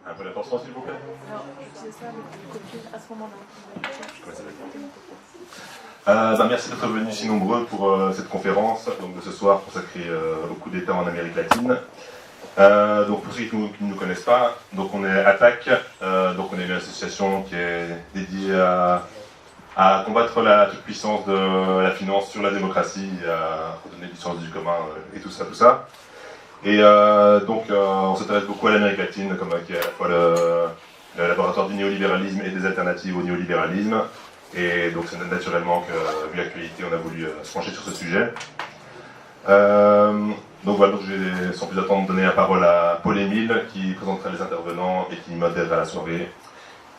Un peu d'attention, s'il vous plaît. Alors, j'utilise ça avec une copine à ce moment-là. Merci d'être venus si nombreux pour cette conférence donc de ce soir consacrée au coup d'État en Amérique latine. Donc pour ceux qui ne nous connaissent pas, donc on est ATTAC, donc on est une association qui est dédiée à combattre la toute-puissance de la finance sur la démocratie, à redonner du sens du commun et tout ça. Et on s'intéresse beaucoup à l'Amérique latine, comme qui est à la fois le laboratoire du néolibéralisme et des alternatives au néolibéralisme. Et donc c'est naturellement que, vu l'actualité, on a voulu se pencher sur ce sujet. Donc je vais sans plus attendre donner la parole à Paul Émile, qui présentera les intervenants et qui modérera la soirée.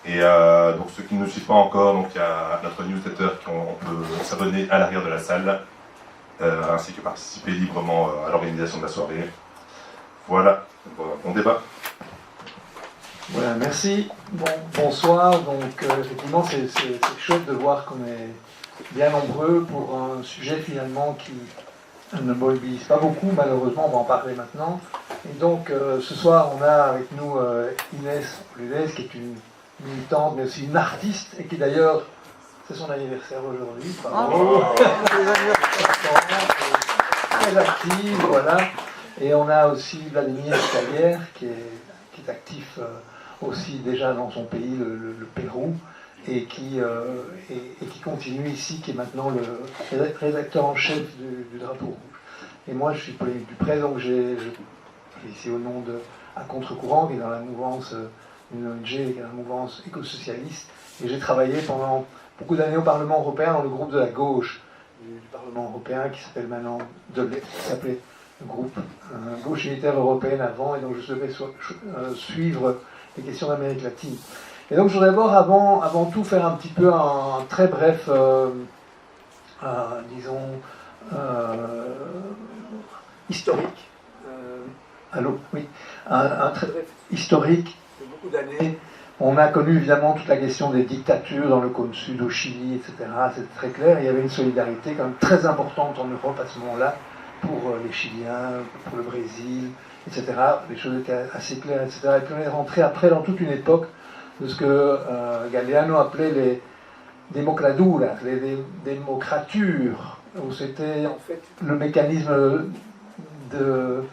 Et donc ceux qui ne nous suivent pas encore, donc il y a notre newsletter qu'on peut s'abonner à l'arrière de la salle, ainsi que participer librement à l'organisation de la soirée. Voilà, bon débat. Voilà, merci. Bonsoir. Donc, effectivement, c'est chouette de voir qu'on est bien nombreux pour un sujet finalement qui ne mobilise pas beaucoup. Malheureusement, on va en parler maintenant. Et donc, ce soir, on a avec nous Inès Lulès, qui est une militante, mais aussi une artiste, et qui d'ailleurs, c'est son anniversaire aujourd'hui. Bravo. Très active, voilà. Et on a aussi Vladimir Scalière, qui est actif aussi déjà dans son pays, le Pérou, et qui continue ici, qui est maintenant le rédacteur en chef du Drapeau Rouge. Et moi, je suis Paul Dupré, donc j'ai ici au nom de À Contre-Courant, qui est dans la mouvance, une ONG, qui est dans la mouvance éco-socialiste, et j'ai travaillé pendant beaucoup d'années au Parlement européen dans le groupe de la gauche du Parlement européen, qui s'appelle maintenant qui s'appelait le groupe Gauche unitaire européenne avant, et donc je devais suivre les questions d'Amérique latine. Et donc je voudrais d'abord, avant tout, faire un petit peu un très bref, historique. Allô, oui, un très bref historique de beaucoup d'années. On a connu évidemment toute la question des dictatures dans le cône sud, au Chili, etc. C'était très clair. Il y avait une solidarité quand même très importante en Europe à ce moment-là, pour les Chiliens, pour le Brésil, etc. Les choses étaient assez claires, etc. Et puis on est rentré après dans toute une époque de ce que Galeano appelait les democraduras, les démocratures, où c'était en fait le mécanisme de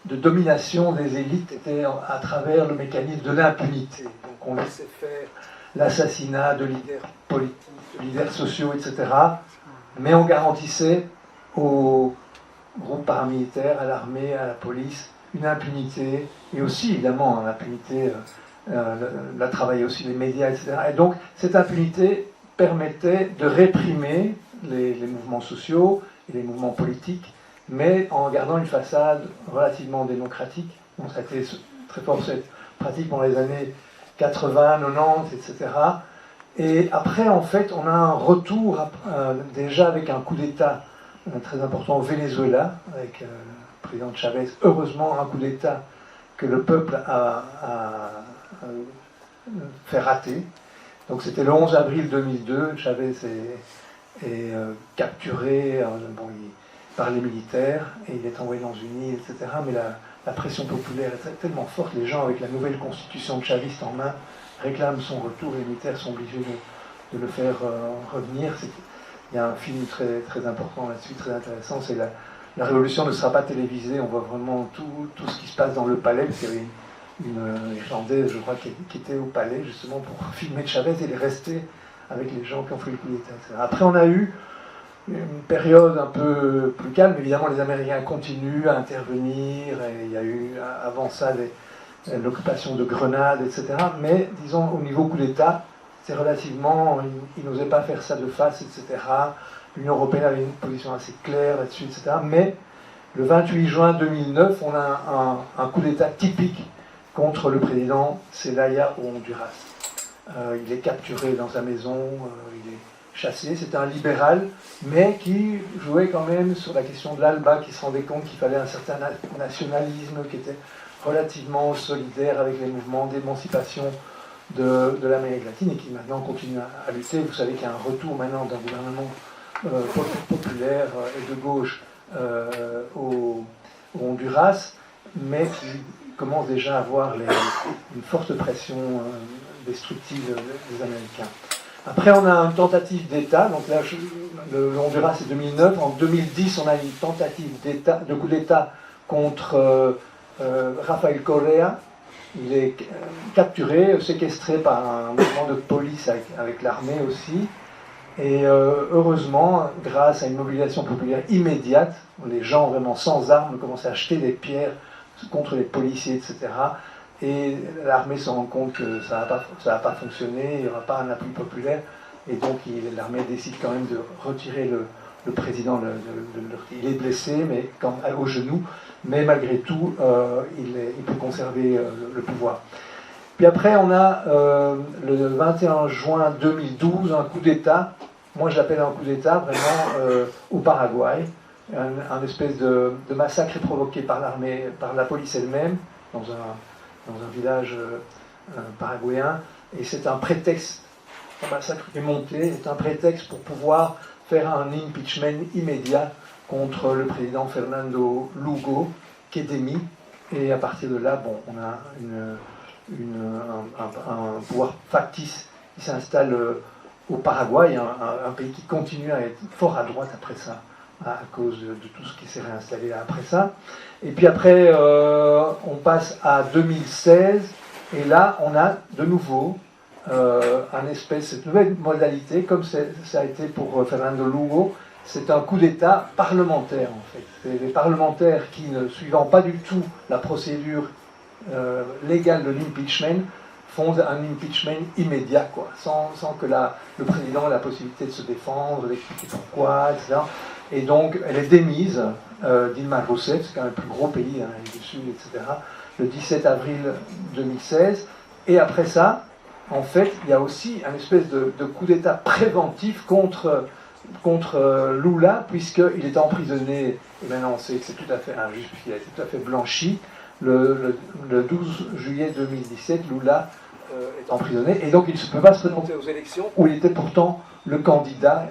domination des élites était à travers le mécanisme de l'impunité. Donc on laissait faire l'assassinat de leaders politiques, de leaders sociaux, etc. Mais on garantissait aux groupes paramilitaires, à l'armée, à la police, une impunité, et aussi évidemment l'impunité, la travaillait aussi les médias, etc. Et donc cette impunité permettait de réprimer les mouvements sociaux et les mouvements politiques, mais en gardant une façade relativement démocratique. Donc ça a été très fort cette pratique pendant les années 80, 90, etc. Et après, en fait, on a un retour, déjà avec un coup d'État très important au Venezuela, avec le président Chavez, heureusement un coup d'État que le peuple a fait rater. Donc c'était le 11 avril 2002, Chavez est capturé par les militaires, et il est envoyé dans une île, etc. Mais la pression populaire est tellement forte, les gens avec la nouvelle constitution chaviste en main réclament son retour, les militaires sont obligés de le faire revenir. Il y a un film très, très important là-dessus, très intéressant, c'est la révolution ne sera pas télévisée, on voit vraiment tout ce qui se passe dans le palais, parce qu'il y avait une Irlandaise, je crois, qui était au palais justement pour filmer Chavez, et elle est restée avec les gens qui ont fait le coup d'État, etc. Après on a eu une période un peu plus calme, évidemment les Américains continuent à intervenir, et il y a eu avant ça l'occupation de Grenade, etc. Mais disons au niveau coup d'État, c'est relativement, ils n'osaient pas faire ça de face, etc. L'Union européenne avait une position assez claire là-dessus, etc. Mais le 28 juin 2009, on a un coup d'État typique contre le président Zelaya au Honduras. Il est capturé dans sa maison, il est chassé. C'était un libéral, mais qui jouait quand même sur la question de l'ALBA, qui se rendait compte qu'il fallait un certain nationalisme, qui était relativement solidaire avec les mouvements d'émancipation de l'Amérique latine, et qui maintenant continue à lutter. Vous savez qu'il y a un retour maintenant d'un gouvernement populaire et de gauche au Honduras, mais commence déjà à voir une forte pression destructive des Américains. Après, on a une tentative d'État. Donc là, le Honduras, c'est 2009. En 2010, on a une tentative de coup d'État contre Rafael Correa. Il est capturé, séquestré par un mouvement de police avec l'armée aussi. Et heureusement, grâce à une mobilisation populaire immédiate, les gens vraiment sans armes commencent à acheter des pierres contre les policiers, etc. Et l'armée se rend compte que ça va pas fonctionner, il n'y aura pas un appui populaire. Et donc l'armée décide quand même de retirer le président. Il est blessé, mais au genou, mais malgré tout, il peut conserver le pouvoir. Puis après, on a le 21 juin 2012, un coup d'État. Moi, je l'appelle un coup d'État, vraiment, au Paraguay. Un espèce de massacre provoqué par l'armée, par la police elle-même, dans un village paraguayen. Et c'est un prétexte, un massacre qui est monté, c'est un prétexte pour pouvoir faire un impeachment immédiat contre le président Fernando Lugo, qui est démis. Et à partir de là, bon, on a un pouvoir factice qui s'installe au Paraguay, un pays qui continue à être fort à droite après ça, à cause de tout ce qui s'est réinstallé après ça. Et puis après, on passe à 2016, et là, on a de nouveau cette nouvelle modalité, comme ça a été pour Fernando Lugo, c'est un coup d'État parlementaire, en fait. C'est les parlementaires qui, ne suivant pas du tout la procédure légale de l'impeachment, font un impeachment immédiat, quoi, sans que le président ait la possibilité de se défendre, d'expliquer pourquoi, etc. Et donc, elle est démise, Dilma Rousseff, c'est quand même le plus gros pays, l'Amérique du Sud, etc., le 17 avril 2016. Et après ça, en fait, il y a aussi un espèce de coup d'État préventif contre Lula, puisqu'il était emprisonné, et maintenant on sait que c'est tout à fait injuste, puisqu'il a été tout à fait blanchi. Le 12 juillet 2017, Lula est emprisonné, et donc il ne peut pas se présenter aux élections, où il était pourtant le candidat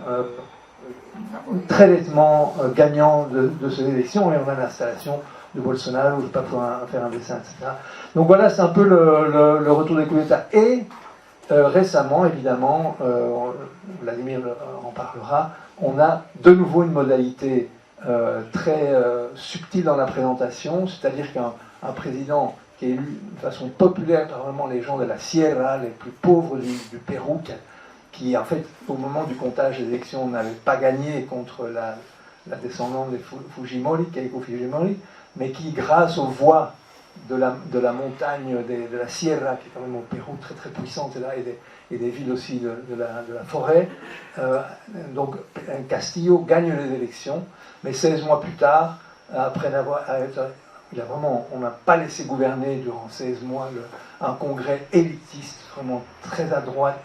très nettement gagnant de ces élections, et on a l'installation de Bolsonaro, je ne vais pas pouvoir faire un dessin, etc. Donc voilà, c'est un peu le retour des coups d'État. Et récemment, évidemment, Vladimir en parlera, on a de nouveau une modalité très subtile dans la présentation, c'est-à-dire qu'un président qui est élu de façon populaire par vraiment les gens de la Sierra, les plus pauvres du Pérou, qui en fait, au moment du comptage des élections, n'avait pas gagné contre la descendante des Fujimori, Keiko Fujimori, mais qui, grâce aux voix de la montagne, de la Sierra, qui est quand même au Pérou très très puissante, et des villes aussi de la forêt. Donc Castillo gagne les élections, mais 16 mois plus tard, après on n'a pas laissé gouverner durant 16 mois un congrès élitiste, vraiment très à droite,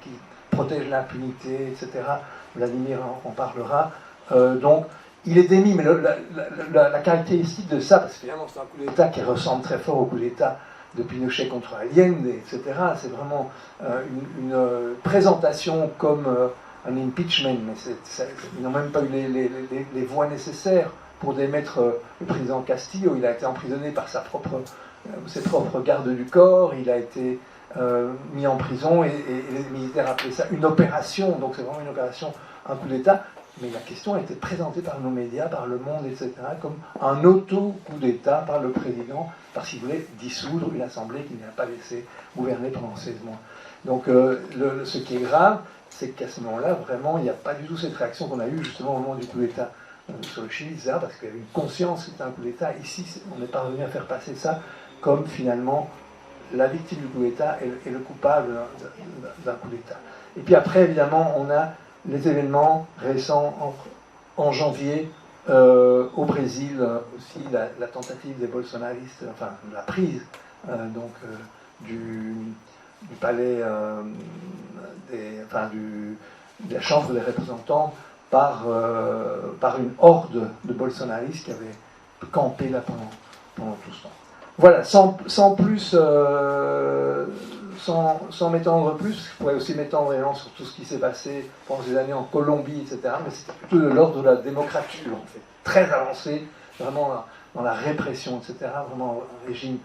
qui protège l'impunité, etc. Vladimir en parlera. Donc, il est démis, mais la caractéristique de ça, parce que finalement c'est un coup d'État qui ressemble très fort au coup d'État de Pinochet contre Allende, etc. C'est vraiment une présentation comme un impeachment, mais ils n'ont même pas eu les voix nécessaires pour démettre le président Castillo. Il a été emprisonné par ses propres gardes du corps, il a été mis en prison, et les militaires appelaient ça une opération, donc c'est vraiment une opération, un coup d'État. Mais la question a été présentée par nos médias, par Le Monde, etc., comme un auto-coup d'État par le président, parce qu'il voulait dissoudre une assemblée qu'il n'a pas laissé gouverner pendant 16 mois. Donc ce qui est grave, c'est qu'à ce moment-là, vraiment, il n'y a pas du tout cette réaction qu'on a eue justement au moment du coup d'État sur le Chili, etc., parce qu'il y avait une conscience que c'était un coup d'État. Ici, on n'est pas revenu à faire passer ça comme finalement la victime du coup d'État est le coupable d'un coup d'État. Et puis après, évidemment, on a les événements récents en janvier au Brésil, aussi la tentative des bolsonaristes, enfin la prise du palais, de la Chambre des représentants par une horde de bolsonaristes qui avaient campé là pendant tout ce temps. Voilà, sans m'étendre plus, je pourrais aussi m'étendre sur tout ce qui s'est passé pendant ces années en Colombie, etc. Mais c'était plutôt de l'ordre de la démocrature, en fait, très avancé, vraiment dans la répression, etc. Vraiment un régime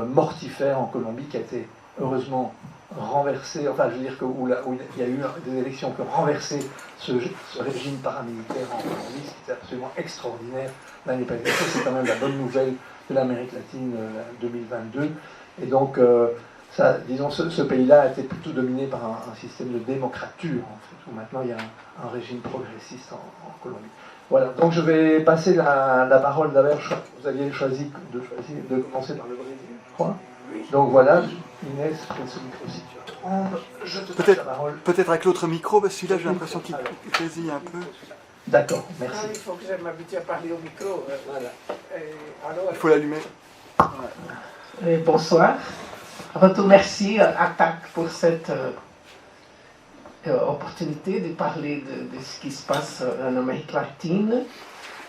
mortifère en Colombie qui a été heureusement renversé, enfin je veux dire où il y a eu des élections qui ont renversé ce régime paramilitaire en Colombie, ce qui était absolument extraordinaire l'année passée. C'est quand même la bonne nouvelle de l'Amérique latine 2022. Et donc, disons, ce pays-là a été plutôt dominé par un système de démocrature, en fait, où maintenant il y a un régime progressiste en Colombie. Voilà, donc je vais passer la parole d'abord. Vous aviez choisi de commencer par le Brésil, je crois. Donc voilà, Inès, prends ce micro si tu veux prendre. Je te passe la parole. Peut-être avec l'autre micro, parce que celui-là j'ai l'impression qu'il grésille un peu. D'accord, merci. Ah, il faut que je m'habitue à parler au micro. Voilà. Alors, Il faut l'allumer. bonsoir. Avant tout, merci à TAC pour cette opportunité de parler de ce qui se passe en Amérique latine.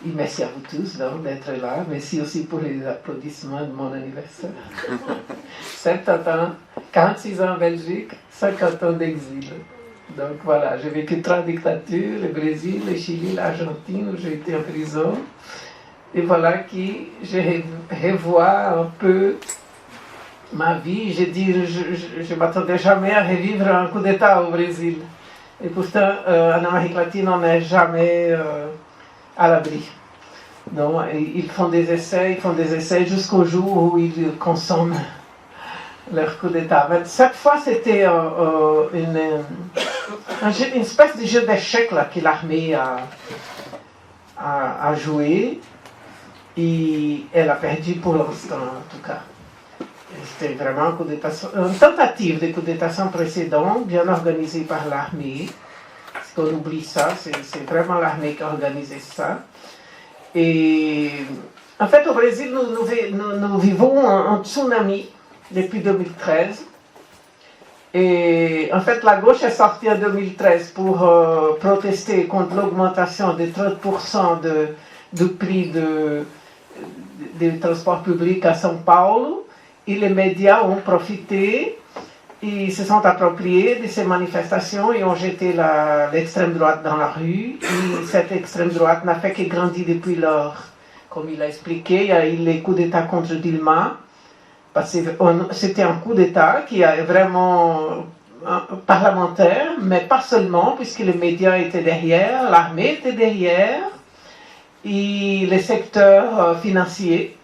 Et merci à vous tous d'être là. Merci aussi pour les applaudissements de mon anniversaire. 70 ans, 46 ans en Belgique, 50 ans d'exil. Donc voilà, j'ai vécu 3 dictatures, le Brésil, le Chili, l'Argentine, où j'ai été en prison. Et voilà que je revois un peu ma vie. J'ai dit, je ne m'attendais jamais à revivre un coup d'État au Brésil. Et pourtant, en Amérique latine, on n'est jamais à l'abri. Non, ils font des essais jusqu'au jour où ils consomment leur coup d'État. Mais cette fois, c'était une espèce de jeu d'échecs là, que l'armée a joué. Et elle a perdu pour l'instant, en tout cas. C'était vraiment un coup d'État, une tentative de coup d'État sans précédent, bien organisée par l'armée. Parce qu'on oublie ça, c'est vraiment l'armée qui a organisé ça. Et en fait, au Brésil, nous vivons un tsunami depuis 2013. Et en fait, la gauche est sortie en 2013 pour protester contre l'augmentation de 30% du prix du transport public à São Paulo. Et les médias ont profité, ils se sont appropriés de ces manifestations et ont jeté l'extrême droite dans la rue. Et cette extrême droite n'a fait que grandir depuis lors. Comme il a expliqué, il y a eu les coups d'État contre Dilma. Parce que c'était un coup d'État qui est vraiment parlementaire, mais pas seulement, puisque les médias étaient derrière, l'armée était derrière, et les secteurs financiers,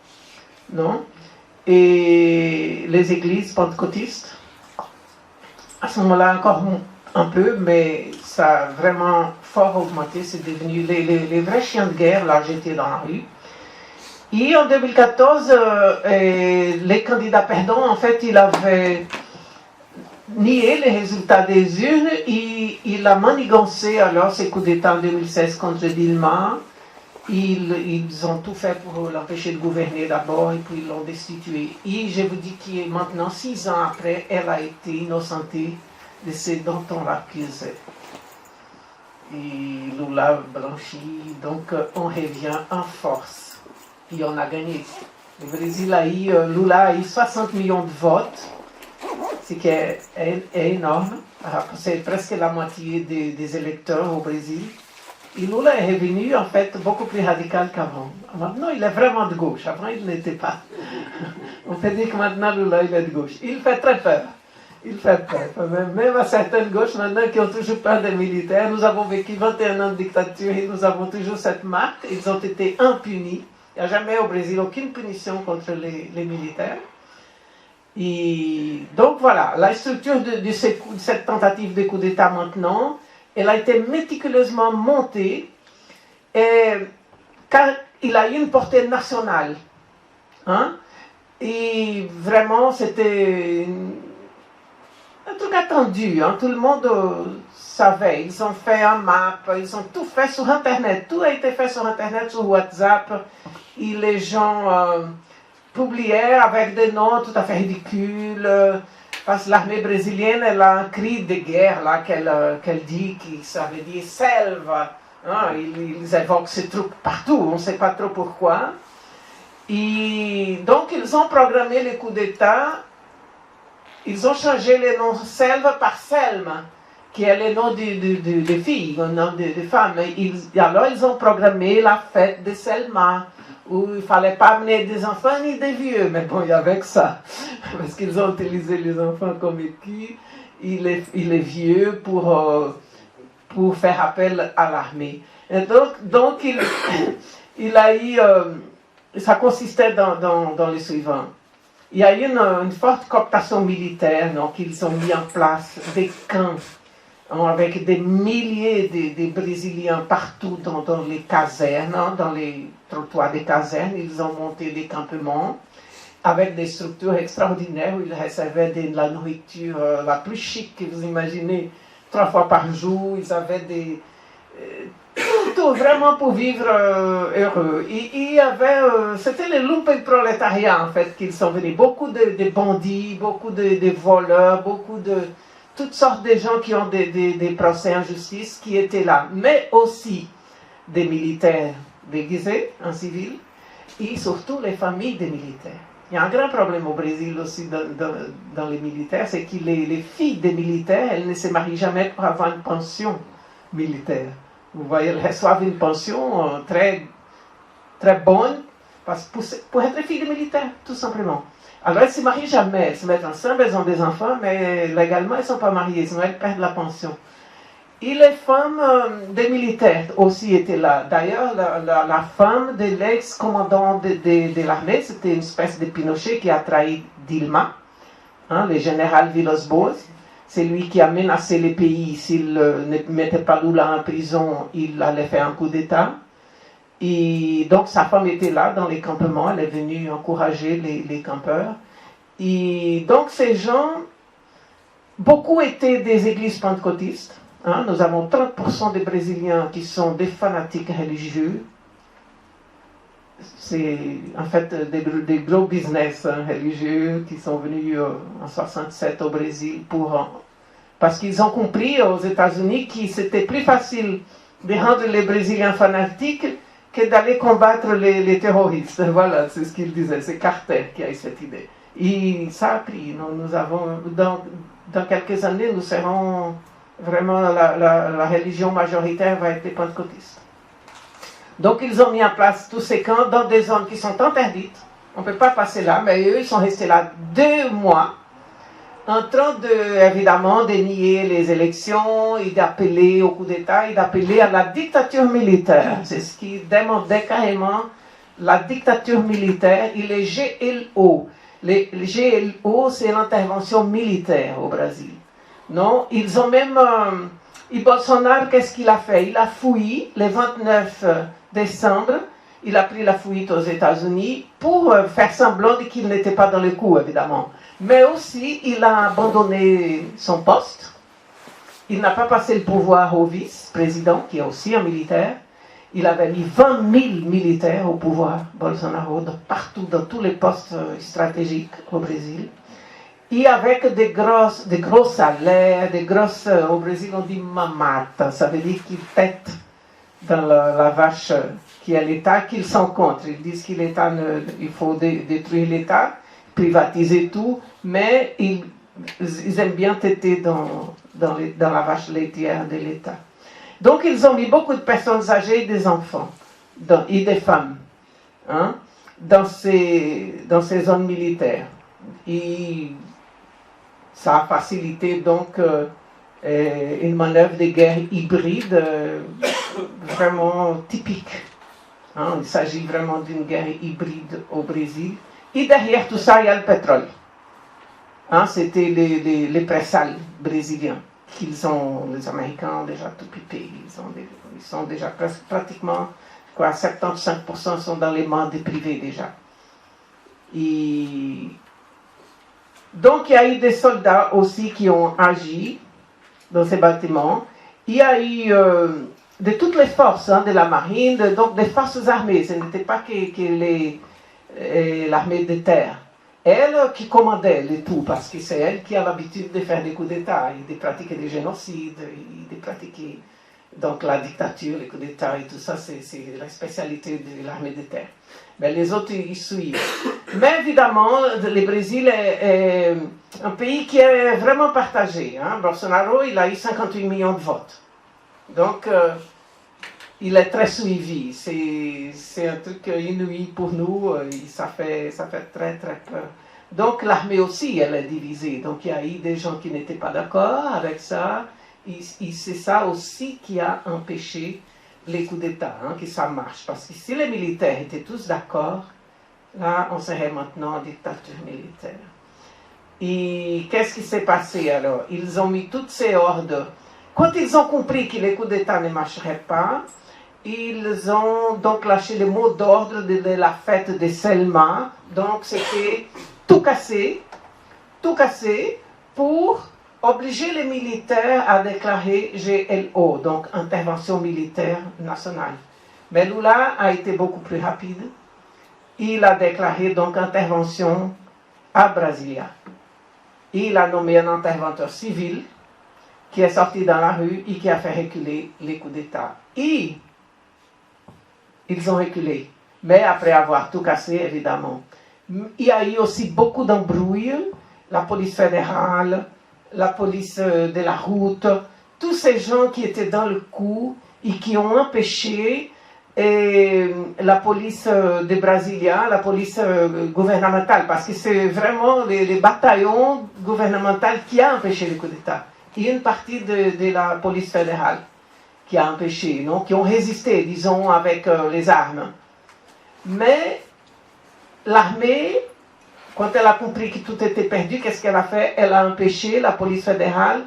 non? Et les églises pentecôtistes. À ce moment-là, encore un peu, mais ça a vraiment fort augmenté. C'est devenu les vrais chiens de guerre, là, j'étais dans la rue. Et en 2014, les candidats perdants, en fait, il avait nié les résultats des urnes. Il a manigancé alors ses coups d'État en 2016 contre Dilma. Ils ont tout fait pour l'empêcher de gouverner d'abord et puis ils l'ont destitué. Et je vous dis que maintenant, 6 ans après, elle a été innocentée de ce dont on l'accusait. Et Lula blanchi, donc on revient en force. Et on a gagné. Le Brésil a eu, Lula a eu 60 millions de votes, ce qui est énorme. C'est presque la moitié des électeurs au Brésil. Et Lula est revenu, en fait, beaucoup plus radical qu'avant. Maintenant, il est vraiment de gauche. Avant, il n'était pas. On peut dire que maintenant, Lula, il est de gauche. Il fait très peur. Il fait peur. Même à certaines gauches, maintenant, qui ont toujours peur des militaires. Nous avons vécu 21 ans de dictature et nous avons toujours cette marque. Ils ont été impunis. Il n'y a jamais au Brésil aucune punition contre les militaires. Et donc, voilà. La structure de cette tentative de coup d'État maintenant, elle a été méticuleusement montée, car il a eu une portée nationale. Hein? Et vraiment, c'était un truc attendu. Hein? Tout le monde savait. Ils ont fait un map, ils ont tout fait sur Internet. Tout a été fait sur Internet, sur WhatsApp. Et les gens publiaient avec des noms tout à fait ridicules. Parce que l'armée brésilienne, elle a un cri de guerre là qu'elle dit, qui ça veut dire selva. Hein, ils évoquent ces trucs partout, on ne sait pas trop pourquoi. Et donc ils ont programmé les coups d'État, ils ont changé les noms selva par Selma. qui est le nom des filles, le nom des femmes. Alors ils ont programmé la fête de Selma, où il ne fallait pas amener des enfants ni des vieux, mais bon, il y avait que ça, parce qu'ils ont utilisé les enfants comme écus et les vieux pour faire appel à l'armée. Et donc il a eu, ça consistait dans le suivant. Il y a eu une forte cooptation militaire, donc ils ont mis en place des camps avec des milliers de Brésiliens partout dans les casernes, dans les trottoirs des casernes. Ils ont monté des campements avec des structures extraordinaires où ils recevaient de la nourriture la plus chic que vous imaginez, 3 fois par jour. Ils avaient tout vraiment pour vivre heureux. Il y avait, c'était le lumpenprolétariat en fait qu'ils sont venus. Beaucoup de bandits, beaucoup de voleurs, beaucoup de toutes sortes de gens qui ont des procès en justice qui étaient là, mais aussi des militaires déguisés en civil et surtout les familles des militaires. Il y a un grand problème au Brésil aussi dans les militaires, c'est que les filles des militaires, elles ne se marient jamais pour avoir une pension militaire. Vous voyez, elles reçoivent une pension très, très bonne pour être filles de militaires, tout simplement. Alors elles ne se marient jamais, elles se mettent ensemble, elles ont des enfants, mais légalement elles ne sont pas mariées, sinon elles perdent la pension. Et les femmes des militaires aussi étaient là. D'ailleurs, la femme de l'ex-commandant de l'armée, c'était une espèce de Pinochet qui a trahi Dilma, le général Villas-Boas. C'est lui qui a menacé le pays. S'il ne mettait pas Lula en prison, il allait faire un coup d'État. Et donc sa femme était là dans les campements, elle est venue encourager les campeurs. Et donc ces gens, beaucoup étaient des églises pentecôtistes. Nous avons 30% des Brésiliens qui sont des fanatiques religieux. C'est en fait des gros business religieux qui sont venus en 67 au Brésil parce qu'ils ont compris aux États-Unis que c'était plus facile de rendre les Brésiliens fanatiques que d'aller combattre les terroristes. Voilà, c'est ce qu'il disait. C'est Carter qui a eu cette idée. Et ça a pris. Nous avons, dans quelques années, nous serons vraiment, la religion majoritaire va être les pentecôtistes. Donc ils ont mis en place tous ces camps dans des zones qui sont interdites. On ne peut pas passer là, mais eux, ils sont restés là 2 mois, en train évidemment de nier les élections et d'appeler au coup d'État et d'appeler à la dictature militaire. C'est ce qui demandait carrément la dictature militaire et les GLO. Les GLO, c'est l'intervention militaire au Brésil. Non, ils ont même... et Bolsonaro, qu'est-ce qu'il a fait? Il a fui le 29 décembre. Il a pris la fuite aux États-Unis pour faire semblant qu'il n'était pas dans le coup, évidemment. Mais aussi, il a abandonné son poste. Il n'a pas passé le pouvoir au vice-président, qui est aussi un militaire. Il avait mis 20 000 militaires au pouvoir, Bolsonaro, partout, dans tous les postes stratégiques au Brésil. Et avec des gros salaires, au Brésil on dit mamata, ça veut dire qu'ils pètent dans la vache qui est l'État, qu'ils sont contre. Ils disent qu'il faut détruire l'État, privatiser tout, mais ils aiment bien têter dans la vache laitière de l'État. Donc ils ont mis beaucoup de personnes âgées et des enfants, et des femmes, dans ces zones militaires. Et ça a facilité donc une manœuvre de guerre hybride vraiment typique. Il s'agit vraiment d'une guerre hybride au Brésil. Et derrière tout ça, il y a le pétrole. C'était les pré-sals brésiliens. Les Américains ont déjà tout pipé. Ils sont déjà pratiquement, 75% sont dans les mains des privés déjà. Et donc il y a eu des soldats aussi qui ont agi dans ces bâtiments. Il y a eu de toutes les forces, de la marine, donc des forces armées. Ce n'était pas que l'armée de terre. Elle qui commandait le tout, parce que c'est elle qui a l'habitude de faire des coups d'État, et de pratiquer des génocides, et de pratiquer donc la dictature, les coups d'État et tout ça, c'est la spécialité de l'armée de terre. Mais les autres, ils suivent. Mais évidemment, le Brésil un pays qui est vraiment partagé. Hein. Bolsonaro, il a eu 58 millions de votes. Donc, il est très suivi. C'est un truc inouï pour nous. Ça fait très, très peur. Donc, l'armée aussi, elle est divisée. Donc, il y a eu des gens qui n'étaient pas d'accord avec ça. C'est ça aussi qui a empêché les coups d'État, hein, que ça marche. Parce que si les militaires étaient tous d'accord, là, on serait maintenant en dictature militaire. Et qu'est-ce qui s'est passé alors? Ils ont mis toutes ces ordres. Quand ils ont compris que les coups d'État ne marcheraient pas, ils ont donc lâché le mot d'ordre de la fête de Selma. Donc c'était tout casser pour obliger les militaires à déclarer GLO, donc Intervention militaire nationale. Mais Lula a été beaucoup plus rapide. Il a déclaré donc intervention à Brasilia. Il a nommé un interventeur civil qui est sorti dans la rue et qui a fait reculer les coups d'État. Et ils ont reculé, mais après avoir tout cassé, évidemment. Il y a eu aussi beaucoup d'embrouilles. La police fédérale, la police de la route, tous ces gens qui étaient dans le coup et qui ont empêché la police de Brasilia, la police gouvernementale, parce que c'est vraiment les bataillons gouvernementaux qui ont empêché le coup d'État. Et une partie de la police fédérale qui a empêché, non, qui ont résisté, disons, avec les armes. Mais l'armée, quand elle a compris que tout était perdu, qu'est-ce qu'elle a fait? Elle a empêché la police fédérale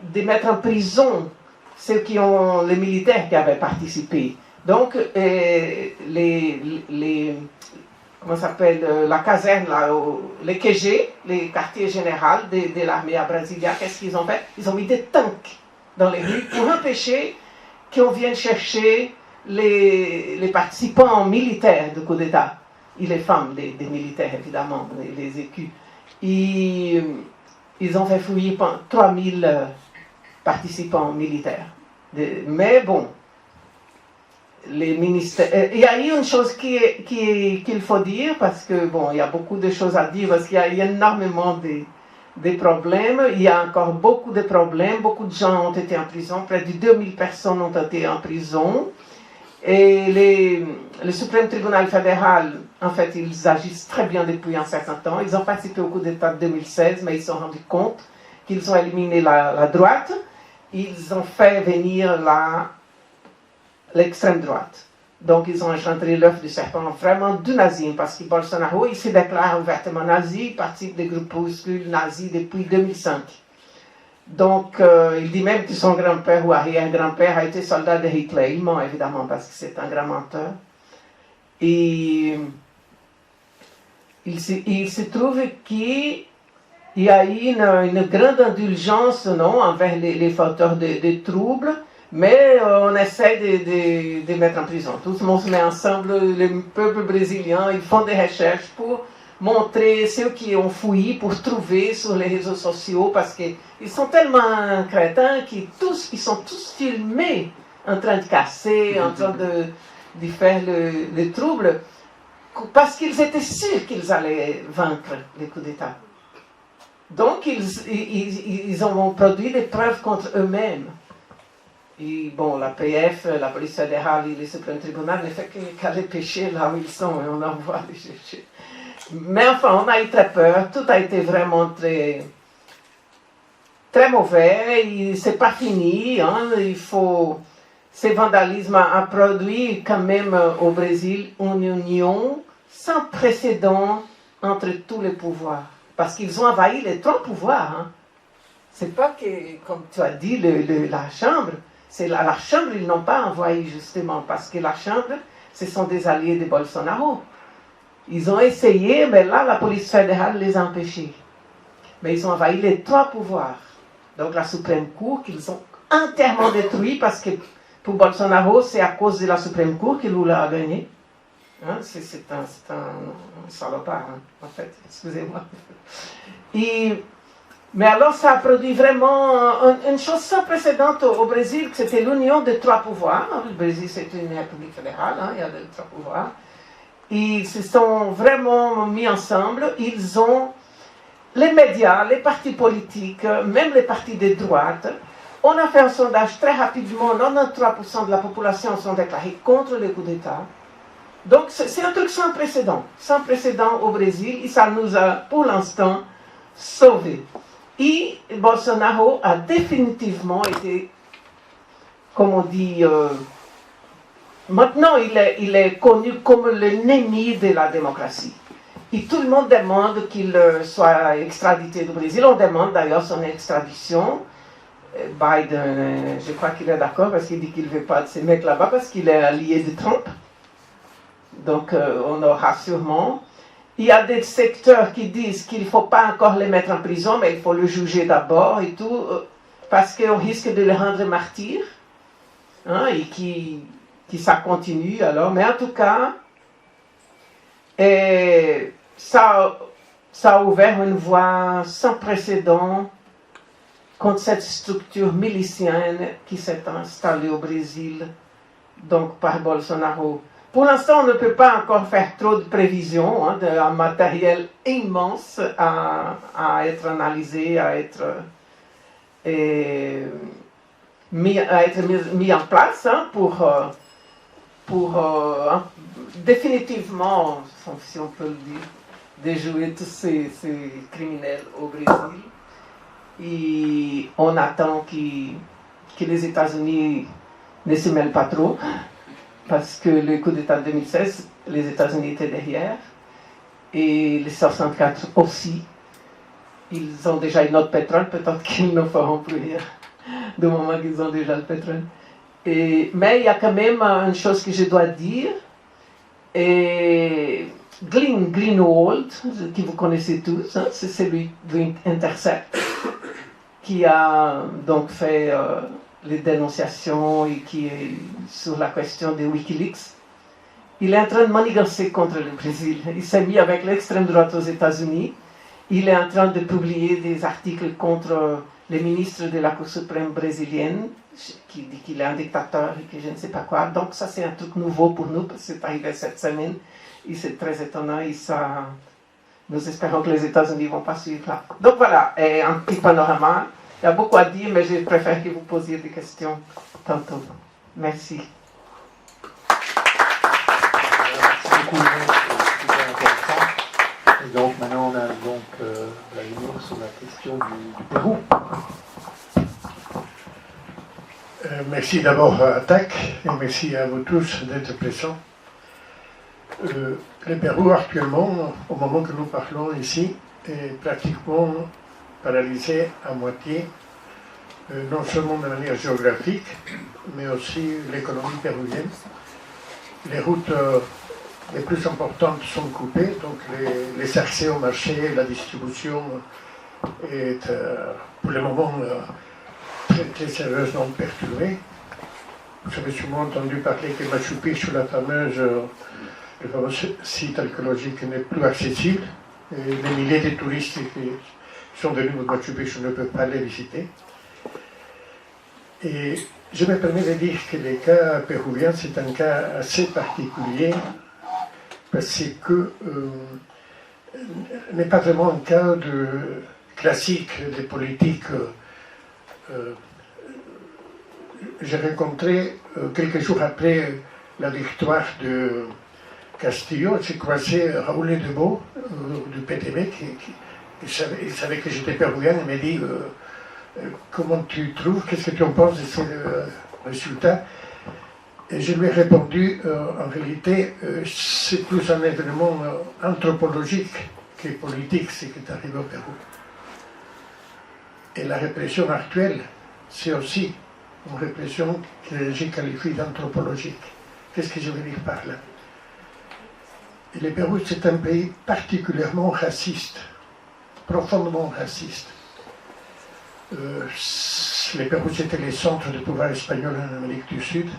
de mettre en prison les militaires qui avaient participé. Donc, comment s'appelle, la caserne, là, les QG, les quartiers généraux de l'armée à Brasilia, qu'est-ce qu'ils ont fait? Ils ont mis des tanks dans les rues pour empêcher qu'on vienne chercher les participants militaires du coup d'État. Et les femmes des militaires, évidemment, les écus. Et ils ont fait fouiller 3000 participants militaires. Mais bon, les ministères... Il y a eu une chose qu'il faut dire, parce que, bon, il y a beaucoup de choses à dire, parce qu'il y a énormément de problèmes. Il y a encore beaucoup de problèmes. Beaucoup de gens ont été en prison. Près de 2000 personnes ont été en prison. Et le Suprême Tribunal fédéral, en fait, ils agissent très bien depuis un certain temps. Ils ont participé au coup d'État de 2016, mais ils se sont rendus compte qu'ils ont éliminé la droite. Ils ont fait venir l'extrême droite. Donc, ils ont engendré l'œuf du serpent vraiment du nazisme, parce que Bolsonaro, il se déclare ouvertement nazi, il participe des groupuscules nazis depuis 2005. Donc, il dit même que son grand-père ou arrière-grand-père a été soldat de Hitler. Il ment, évidemment, parce que c'est un grand menteur. Et il se trouve qu'il y a eu une grande indulgence, non, envers les fauteurs de troubles, mais on essaie de mettre en prison. Tout le monde se met ensemble, le peuple brésilien, ils font des recherches pour montrer ceux qui ont fouillé, pour trouver sur les réseaux sociaux, parce qu'ils sont tellement crétins qu'ils sont tous filmés en train de casser, en train de faire le trouble, parce qu'ils étaient sûrs qu'ils allaient vaincre les coups d'État. Donc, ils ont produit des preuves contre eux-mêmes. Et bon, la PF, la police fédérale et le Suprême Tribunal ne fait qu'aller pêcher là où ils sont et on envoie les chercher. Mais enfin, on a eu très peur, tout a été vraiment très, très mauvais, et c'est pas fini, hein, ce vandalisme a produit quand même au Brésil une union sans précédent entre tous les pouvoirs, parce qu'ils ont envahi les trois pouvoirs. Hein. C'est pas que, comme tu as dit, la Chambre, c'est la Chambre, ils n'ont pas envahi justement, parce que la Chambre, ce sont des alliés de Bolsonaro. Ils ont essayé, mais là, la police fédérale les a empêchés. Mais ils ont envahi les trois pouvoirs. Donc la Suprême Cour, qu'ils ont entièrement détruit, parce que pour Bolsonaro, c'est à cause de la Suprême Cour que Lula a gagné. Hein, c'est un salopard, hein, en fait, excusez-moi. Mais alors, ça a produit vraiment une chose sans précédent au Brésil, c'était l'union des trois pouvoirs. Le Brésil, c'est une république fédérale, hein, il y a les trois pouvoirs. Ils se sont vraiment mis ensemble, ils ont les médias, les partis politiques, même les partis de droite, on a fait un sondage très rapidement, 93% de la population sont déclarés contre le coup d'État. Donc c'est un truc sans précédent au Brésil, et ça nous a pour l'instant sauvés. Et Bolsonaro a définitivement été, comme on dit, maintenant il est connu comme l'ennemi de la démocratie. Et tout le monde demande qu'il soit extradité du Brésil. On demande d'ailleurs son extradition. Biden, je crois qu'il est d'accord parce qu'il dit qu'il ne veut pas de ces mecs là-bas parce qu'il est allié de Trump. Donc on aura sûrement. Il y a des secteurs qui disent qu'il ne faut pas encore les mettre en prison, mais il faut le juger d'abord et tout, parce qu'on risque de les rendre martyrs, hein, et qui ça continue alors. Mais en tout cas, ça a ouvert une voie sans précédent contre cette structure milicienne qui s'est installée au Brésil, donc par Bolsonaro. Pour l'instant, on ne peut pas encore faire trop de prévisions, hein, d'un matériel immense à être analysé, à être mis en place, hein, pour définitivement, si on peut le dire, déjouer tous ces criminels au Brésil. Et on attend que les États-Unis ne se mêlent pas trop, parce que le coup d'État de 2016, les États-Unis étaient derrière, et les 64 aussi. Ils ont déjà une autre pétrole, peut-être qu'ils ne feront plus rien, du moment qu'ils ont déjà le pétrole. Mais il y a quand même une chose que je dois dire. Greenwald, que vous connaissez tous, hein, c'est celui d'Intercept, qui a donc fait les dénonciations et qui est sur la question de Wikileaks. Il est en train de manigancer contre le Brésil. Il s'est mis avec l'extrême droite aux États-Unis. Il est en train de publier des articles contre les ministres de la Cour suprême brésilienne, qui dit qu'il est un dictateur et que je ne sais pas quoi. Donc ça, c'est un truc nouveau pour nous, parce que c'est arrivé cette semaine. Et c'est très étonnant. Et ça, nous espérons que les États-Unis ne vont pas suivre là. Donc voilà, un petit panorama. Il y a beaucoup à dire, mais je préfère que vous posiez des questions tantôt. Merci. Merci beaucoup, c'est super intéressant. Et donc maintenant on a donc la lumière sur la question du Pérou. Merci d'abord à TAC et merci à vous tous d'être présents. Le Pérou actuellement, au moment que nous parlons ici, est pratiquement paralysé à moitié, non seulement de manière géographique, mais aussi l'économie péruvienne. Les routes les plus importantes sont coupées, donc les accès au marché, la distribution est pour le moment très, très sérieusement perturbée. Vous avez sûrement entendu parler que Machu Picchu, le fameux site archéologique, n'est plus accessible. Et les milliers de touristes qui sont venus au Machu Picchu ne peuvent pas les visiter. Et je me permets de dire que le cas péruvien, c'est un cas assez particulier parce que n'est pas vraiment un cas classique de politique. J'ai rencontré, quelques jours après la victoire de Castillo, j'ai croisé Raoul Debo du PTB, il savait que j'étais péruvien, il m'a dit comment tu trouves, qu'est-ce que tu en penses de ces résultats? Et je lui ai répondu, en réalité, c'est plus un événement anthropologique que politique, ce qui est arrivé au Pérou. Et la répression actuelle, c'est aussi une répression que je qualifie d'anthropologique. Qu'est-ce que je veux dire par là? Et le Pérou, c'est un pays particulièrement raciste, profondément raciste. Le Pérou, c'était le centre du pouvoir espagnol en Amérique du Sud.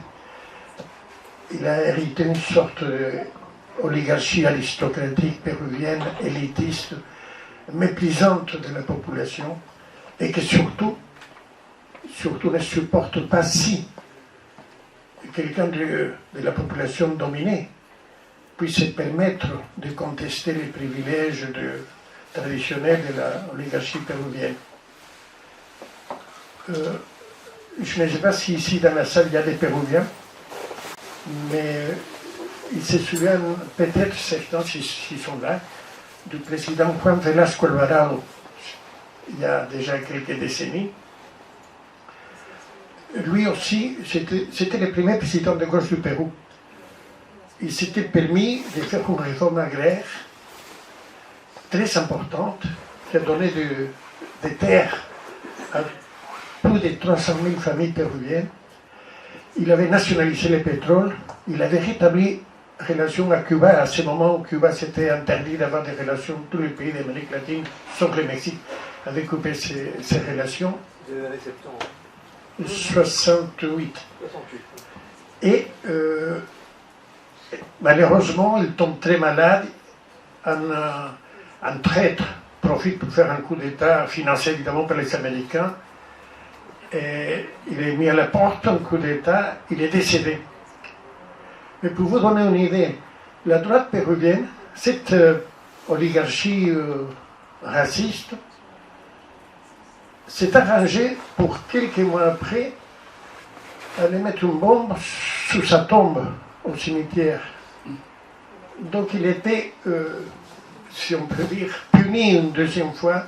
Il a hérité une sorte d'oligarchie aristocratique péruvienne, élitiste, méprisante de la population, et que surtout ne supporte pas si quelqu'un de la population dominée puisse se permettre de contester les privilèges traditionnelle de l'oligarchie péruvienne. Je ne sais pas si ici dans la salle il y a des Péruviens, mais ils se souviennent peut-être certains, s'ils sont là, du président Juan Velasco Alvarado, il y a déjà quelques décennies. Lui aussi, c'était le premier président de gauche du Pérou. Il s'était permis de faire une réforme agraire très importante qui a donné des terres à plus de 300 000 familles péruviennes. Il avait nationalisé le pétrole, il avait rétabli relations à Cuba. À ce moment où Cuba s'était interdit d'avoir des relations, tous les pays d'Amérique latine, sauf le Mexique, avaient coupé ces relations. Des années 70. 68. Et malheureusement, il tombe très malade. Un traître profite pour faire un coup d'État financé évidemment par les Américains. Et il est mis à la porte, un coup d'État, il est décédé. Mais pour vous donner une idée, la droite péruvienne, cette oligarchie raciste, s'est arrangée pour quelques mois après aller mettre une bombe sous sa tombe au cimetière. Donc il était, si on peut dire, puni une deuxième fois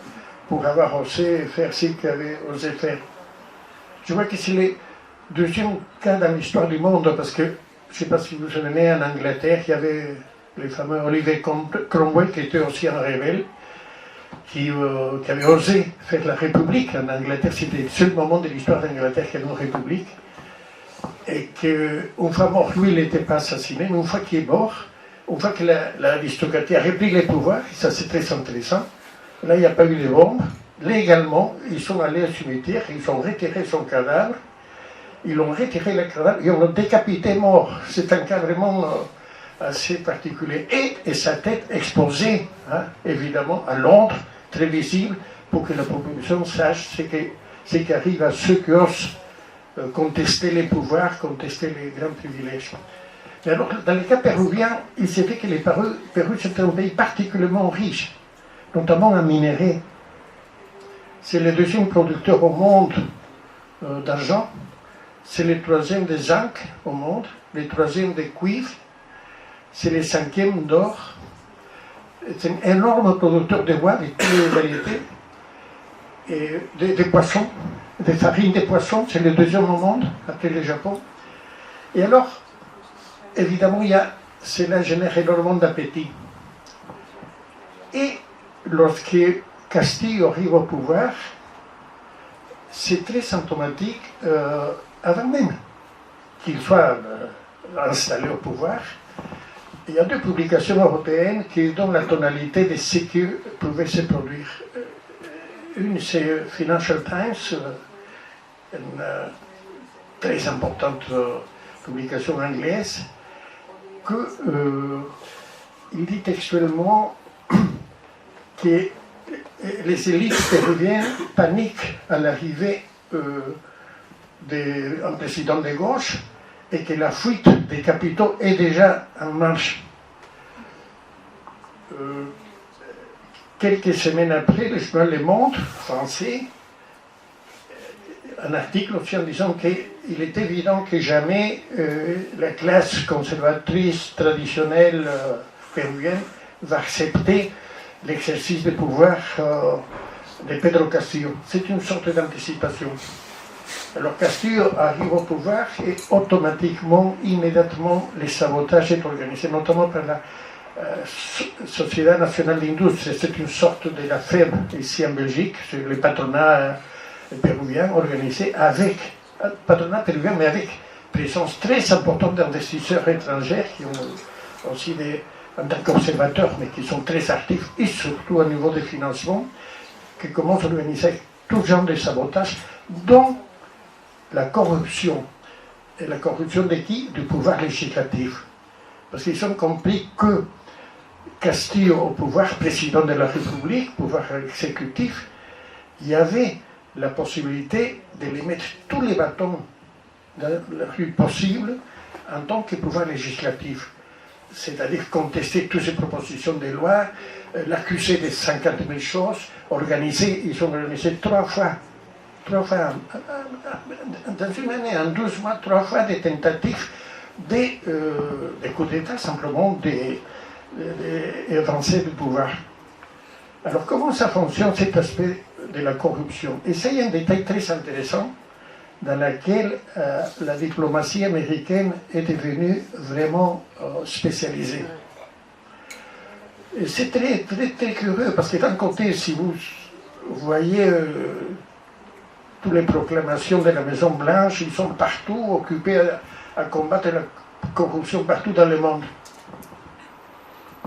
pour avoir osé faire ce qu'il avait osé faire. Je vois que c'est le deuxième cas dans l'histoire du monde, parce que, je ne sais pas si vous vous souvenez, en Angleterre, il y avait le fameux Oliver Cromwell, qui était aussi un rebelle, qui avait osé faire la République en Angleterre. C'était le seul moment de l'histoire d'Angleterre qu'il y avait une République. Et qu'une fois mort, lui, il n'était pas assassiné, mais une fois qu'il est mort, une fois que l'aristocratie a repris les pouvoirs, et ça c'est très intéressant, là il n'y a pas eu de bombes, légalement, ils sont allés au cimetière, ils ont retiré son cadavre, ils ont retiré le cadavre, ils l'ont décapité mort. C'est un cas vraiment assez particulier. Et sa tête exposée, hein, évidemment, à Londres, très visible, pour que la population sache ce qui arrive à ceux qui osent contester les pouvoirs, contester les grands privilèges. Mais alors, dans le cas péruvien, il s'est fait que le Pérou c'était un pays particulièrement riche, notamment en minerais. C'est le deuxième producteur au monde d'argent, c'est le troisième des zinc au monde, le troisième des cuivres, c'est le cinquième d'or. C'est un énorme producteur de bois, de toutes les variétés, et des poissons, des farines de poissons, c'est le deuxième au monde, après le Japon. Et alors, évidemment, cela génère énormément d'appétit. Et lorsque Castillo arrive au pouvoir, c'est très symptomatique, avant même qu'il soit installé au pouvoir. Il y a deux publications européennes qui donnent la tonalité de ce qui pouvait se produire. Une, c'est Financial Times, une très importante publication anglaise, il dit textuellement que les élites péruviennes paniquent à l'arrivée d'un président de gauche et que la fuite des capitaux est déjà en marche. Quelques semaines après, le journal Le Monde français, un article aussi en disant qu'il est évident que jamais la classe conservatrice traditionnelle péruvienne va accepter l'exercice de pouvoir de Pedro Castillo. C'est une sorte d'anticipation. Alors Castillo arrive au pouvoir et automatiquement, immédiatement, le sabotage est organisé, notamment par la Société nationale d'industrie. C'est une sorte de la FEB ici en Belgique, c'est le patronat péruvien organisé avec, patronat péruvien, mais avec présence très importante d'investisseurs étrangers qui ont aussi en tant qu'observateurs, mais qui sont très actifs, et surtout au niveau des financements, qui commencent à organiser tout genre de sabotage, dont la corruption. Et la corruption de qui? Du pouvoir législatif. Parce qu'ils ont compris que Castillo, au pouvoir, président de la République, pouvoir exécutif, il y avait la possibilité de les mettre tous les bâtons dans la rue possible en tant que pouvoir législatif. c'est-à-dire contester toutes ces propositions de loi, l'accuser de 50 000 choses, ils ont organisé trois fois, dans une année, en 12 mois, 3 fois des tentatives des coups d'État, simplement des avancées du pouvoir. Alors comment ça fonctionne cet aspect de la corruption? Et ça, il y a un détail très intéressant dans lequel la diplomatie américaine est devenue vraiment spécialisée. Et c'est très, très, très curieux, parce que d'un côté, si vous voyez toutes les proclamations de la Maison Blanche, ils sont partout occupés à combattre la corruption partout dans le monde.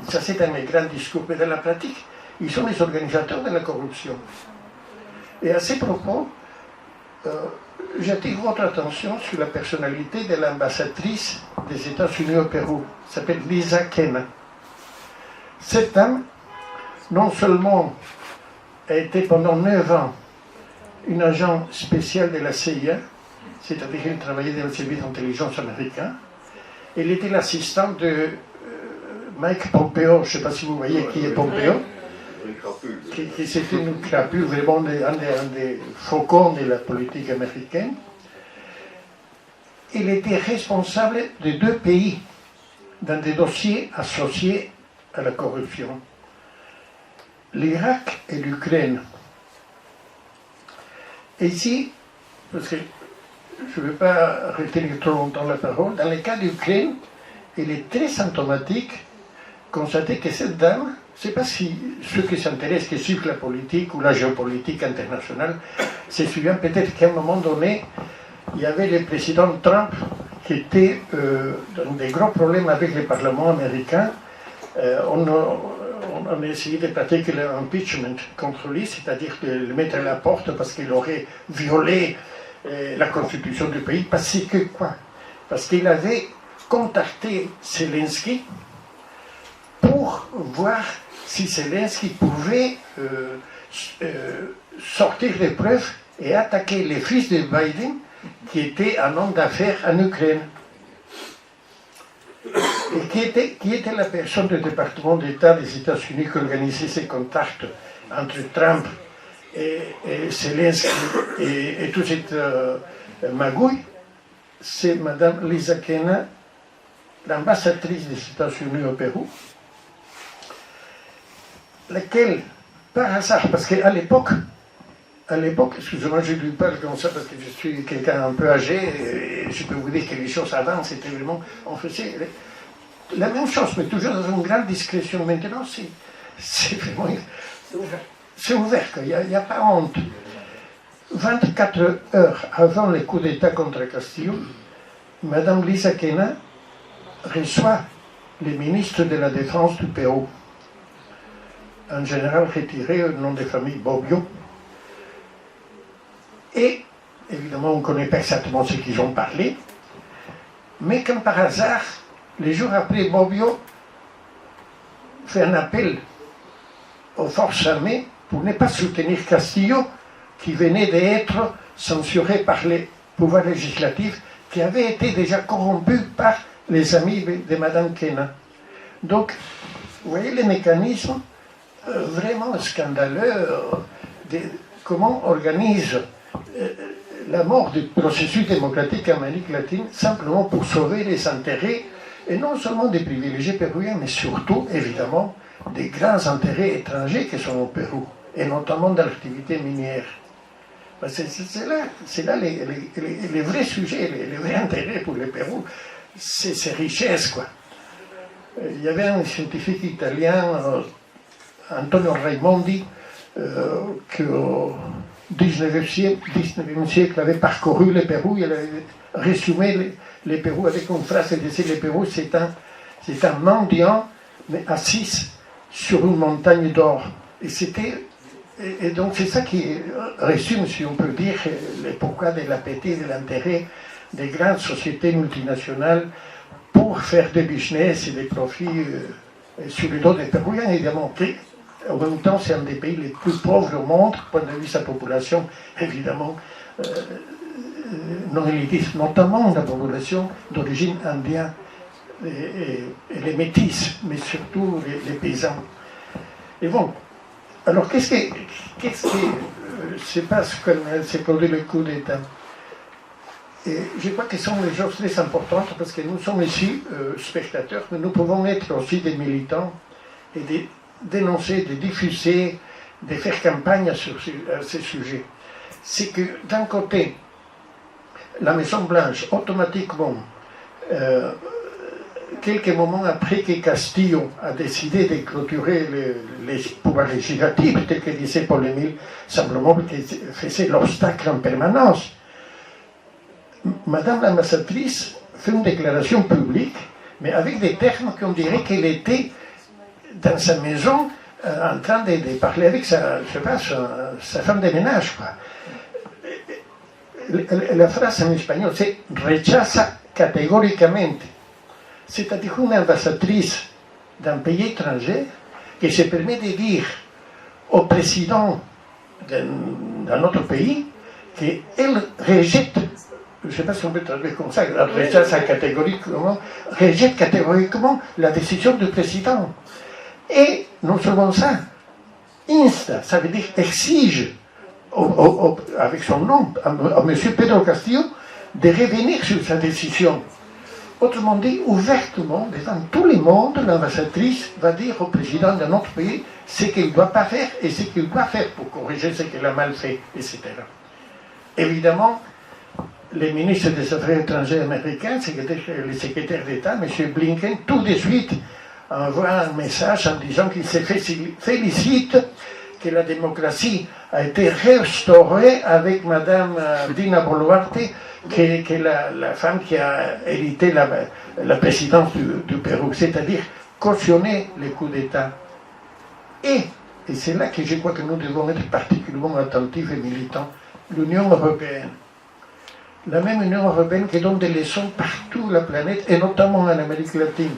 Ça, c'est un grand discours, mais dans la pratique, ils sont les organisateurs de la corruption. Et à ces propos, j'attire votre attention sur la personnalité de l'ambassadrice des États-Unis au Pérou, qui s'appelle Lisa Kenna. Cette dame, non seulement a été pendant 9 ans une agent spéciale de la CIA, c'est-à-dire qu'elle travaillait dans le service d'intelligence américain, elle était l'assistante de Mike Pompeo, je ne sais pas si vous voyez qui est Pompeo, qui c'était une crapule, vraiment un des faucons de la politique américaine. Il était responsable de 2 pays dans des dossiers associés à la corruption, l'Irak et l'Ukraine. Et ici, parce que je ne veux pas retenir trop longtemps la parole, dans le cas d'Ukraine, il est très symptomatique constater que cette dame, je ne sais pas si ceux qui s'intéressent, qui suivent la politique ou la géopolitique internationale, se souviennent peut-être qu'à un moment donné, il y avait le président Trump qui était dans des gros problèmes avec le Parlement américain. On a essayé de pratiquer l'impeachment contre lui, c'est-à-dire de le mettre à la porte parce qu'il aurait violé la constitution du pays. Parce que quoi? Parce qu'il avait contacté Zelensky pour voir si Zelensky pouvait sortir des preuves et attaquer les fils de Biden, qui était un homme d'affaires en Ukraine. Et qui était la personne du département d'État des États-Unis qui organisait ces contacts entre Trump et Zelensky et toute cette magouille. C'est Mme Lisa Kenna, l'ambassadrice des États-Unis au Pérou, laquelle, par hasard, parce qu'à l'époque, excusez-moi, je lui parle comme ça parce que je suis quelqu'un un peu âgé, et je peux vous dire que les choses avant, c'était vraiment, on faisait la même chose, mais toujours dans une grande discrétion. Maintenant, c'est vraiment, c'est ouvert, il n'y a pas honte. 24 heures avant le coup d'État contre Castillo, Mme Lisa Kenna reçoit le ministre de la Défense du Pérou, un général retiré au nom de famille Bobbio. Et, évidemment, on ne connaît pas exactement ce qu'ils ont parlé, mais comme par hasard, les jours après, Bobbio fait un appel aux forces armées pour ne pas soutenir Castillo, qui venait d'être censuré par les pouvoirs législatifs, qui avait été déjà corrompu par les amis de Mme Kenna. Donc, vous voyez les mécanismes vraiment scandaleux de comment organise la mort du processus démocratique en Amérique latine simplement pour sauver les intérêts, et non seulement des privilégiés péruviens, mais surtout, évidemment, des grands intérêts étrangers qui sont au Pérou, et notamment dans l'activité minière. C'est là les vrais sujets, les vrais intérêts pour le Pérou, c'est ces richesses, quoi. Il y avait un scientifique italien, Antonio Raimondi, qui au XIXe siècle avait parcouru le Pérou, il avait résumé le Pérou avec une phrase, il disait: le Pérou c'est un mendiant, mais assis sur une montagne d'or. Et donc c'est ça qui résume, si on peut dire, le pourquoi de l'appétit, de l'intérêt des grandes sociétés multinationales pour faire des business et des profits sur le dos des Péruviens, évidemment. En même temps, c'est un des pays les plus pauvres au monde, point de vue de sa population, évidemment, non élitiste, notamment la population d'origine indienne et les métis, mais surtout les paysans. Et bon, alors qu'est-ce qui se passe quand s'est produit le coup d'État? Et je crois que ce sont des choses très importantes parce que nous sommes ici spectateurs, mais nous pouvons être aussi des militants et de dénoncer, de diffuser, de faire campagne sur ces sujets. C'est que d'un côté, la Maison-Blanche, automatiquement, quelques moments après que Castillo a décidé de clôturer les pouvoirs législatifs, tel que disait Paul Émile, simplement qu'il faisait l'obstacle en permanence, Madame l'ambassadrice fait une déclaration publique, mais avec des termes qu'on dirait qu'elle était dans sa maison en train de parler avec sa femme de ménage, quoi. La phrase en espagnol, c'est rechaza catégoriquement. C'est-à-dire une ambassadrice d'un pays étranger qui se permet de dire au président d'un autre pays qu'elle rejette, je ne sais pas si on peut traduire comme ça, rejette catégoriquement la décision du président. Et non seulement ça, insta, ça veut dire exige, avec son nom, à M. Pedro Castillo, de revenir sur sa décision. Autrement dit, ouvertement, devant tout le monde, l'ambassadrice va dire au président d'un autre pays ce qu'il ne doit pas faire et ce qu'il doit faire pour corriger ce qu'il a mal fait, etc. Évidemment, le ministre des Affaires étrangères américain, le secrétaire d'État, M. Blinken, tout de suite envoie un message en disant qu'il se félicite que la démocratie a été restaurée avec Mme Dina Boluarte, qui est la femme qui a hérité la présidence du Pérou, c'est-à-dire cautionner les coups d'État. Et c'est là que je crois que nous devons être particulièrement attentifs et militants, l'Union européenne. La même Union européenne qui donne des leçons partout sur la planète, et notamment en Amérique latine.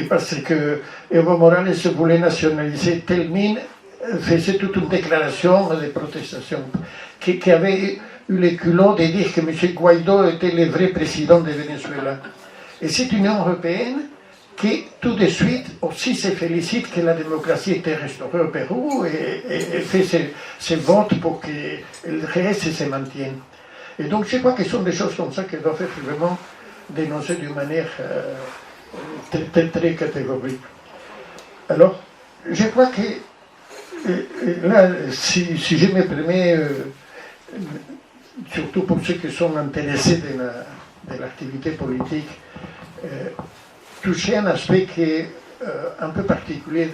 Parce que Evo Morales voulait nationaliser telle mine, faisait toute une déclaration de protestation, qui avait eu le culot de dire que M. Guaido était le vrai président de Venezuela. Et c'est une Union européenne qui, tout de suite, aussi se félicite que la démocratie était restaurée au Pérou et fait ses votes pour que le reste se maintienne. Et donc je crois que ce sont des choses comme ça qui doivent être vraiment dénoncées d'une manière très catégorique. Alors, je crois que là, si je me permets, surtout pour ceux qui sont intéressés de l'activité politique, toucher un aspect qui est un peu particulier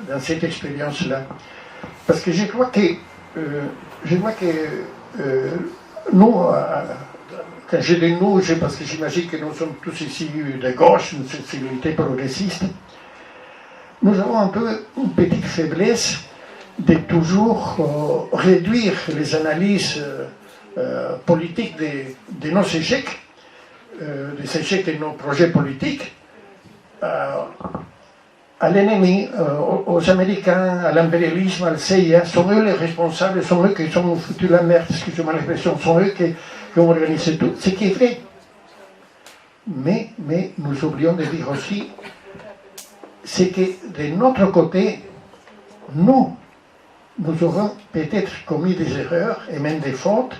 dans cette expérience-là. Parce que je crois que nous, quand je dis nous, parce que j'imagine que nous sommes tous ici de gauche, une sensibilité progressiste, nous avons un peu une petite faiblesse de toujours réduire les analyses politiques de nos échecs, des échecs de nos projets politiques, à l'ennemi, aux Américains, à l'impérialisme, à la CIA. Sont eux les responsables, sont eux qui ont foutu la merde, excusez-moi l'expression, sont eux qui ont organisé tout, ce qui est vrai. Mais nous oublions de dire aussi, c'est que de notre côté, nous aurons peut-être commis des erreurs et même des fautes,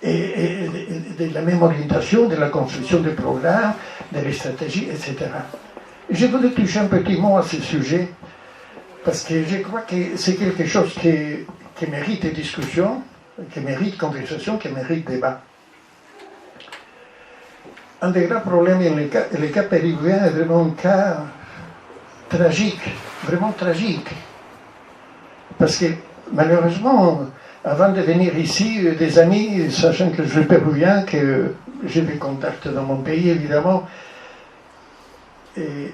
et de la même orientation, de la construction des programmes, de la stratégie, etc. Je voulais toucher un petit mot à ce sujet, parce que je crois que c'est quelque chose qui mérite discussion, qui mérite conversation, qui mérite débat. Un des grands problèmes, le cas péruvien est vraiment un cas tragique, vraiment tragique. Parce que malheureusement, avant de venir ici, des amis, sachant que je suis péruvien, que j'ai des contacts dans mon pays évidemment, et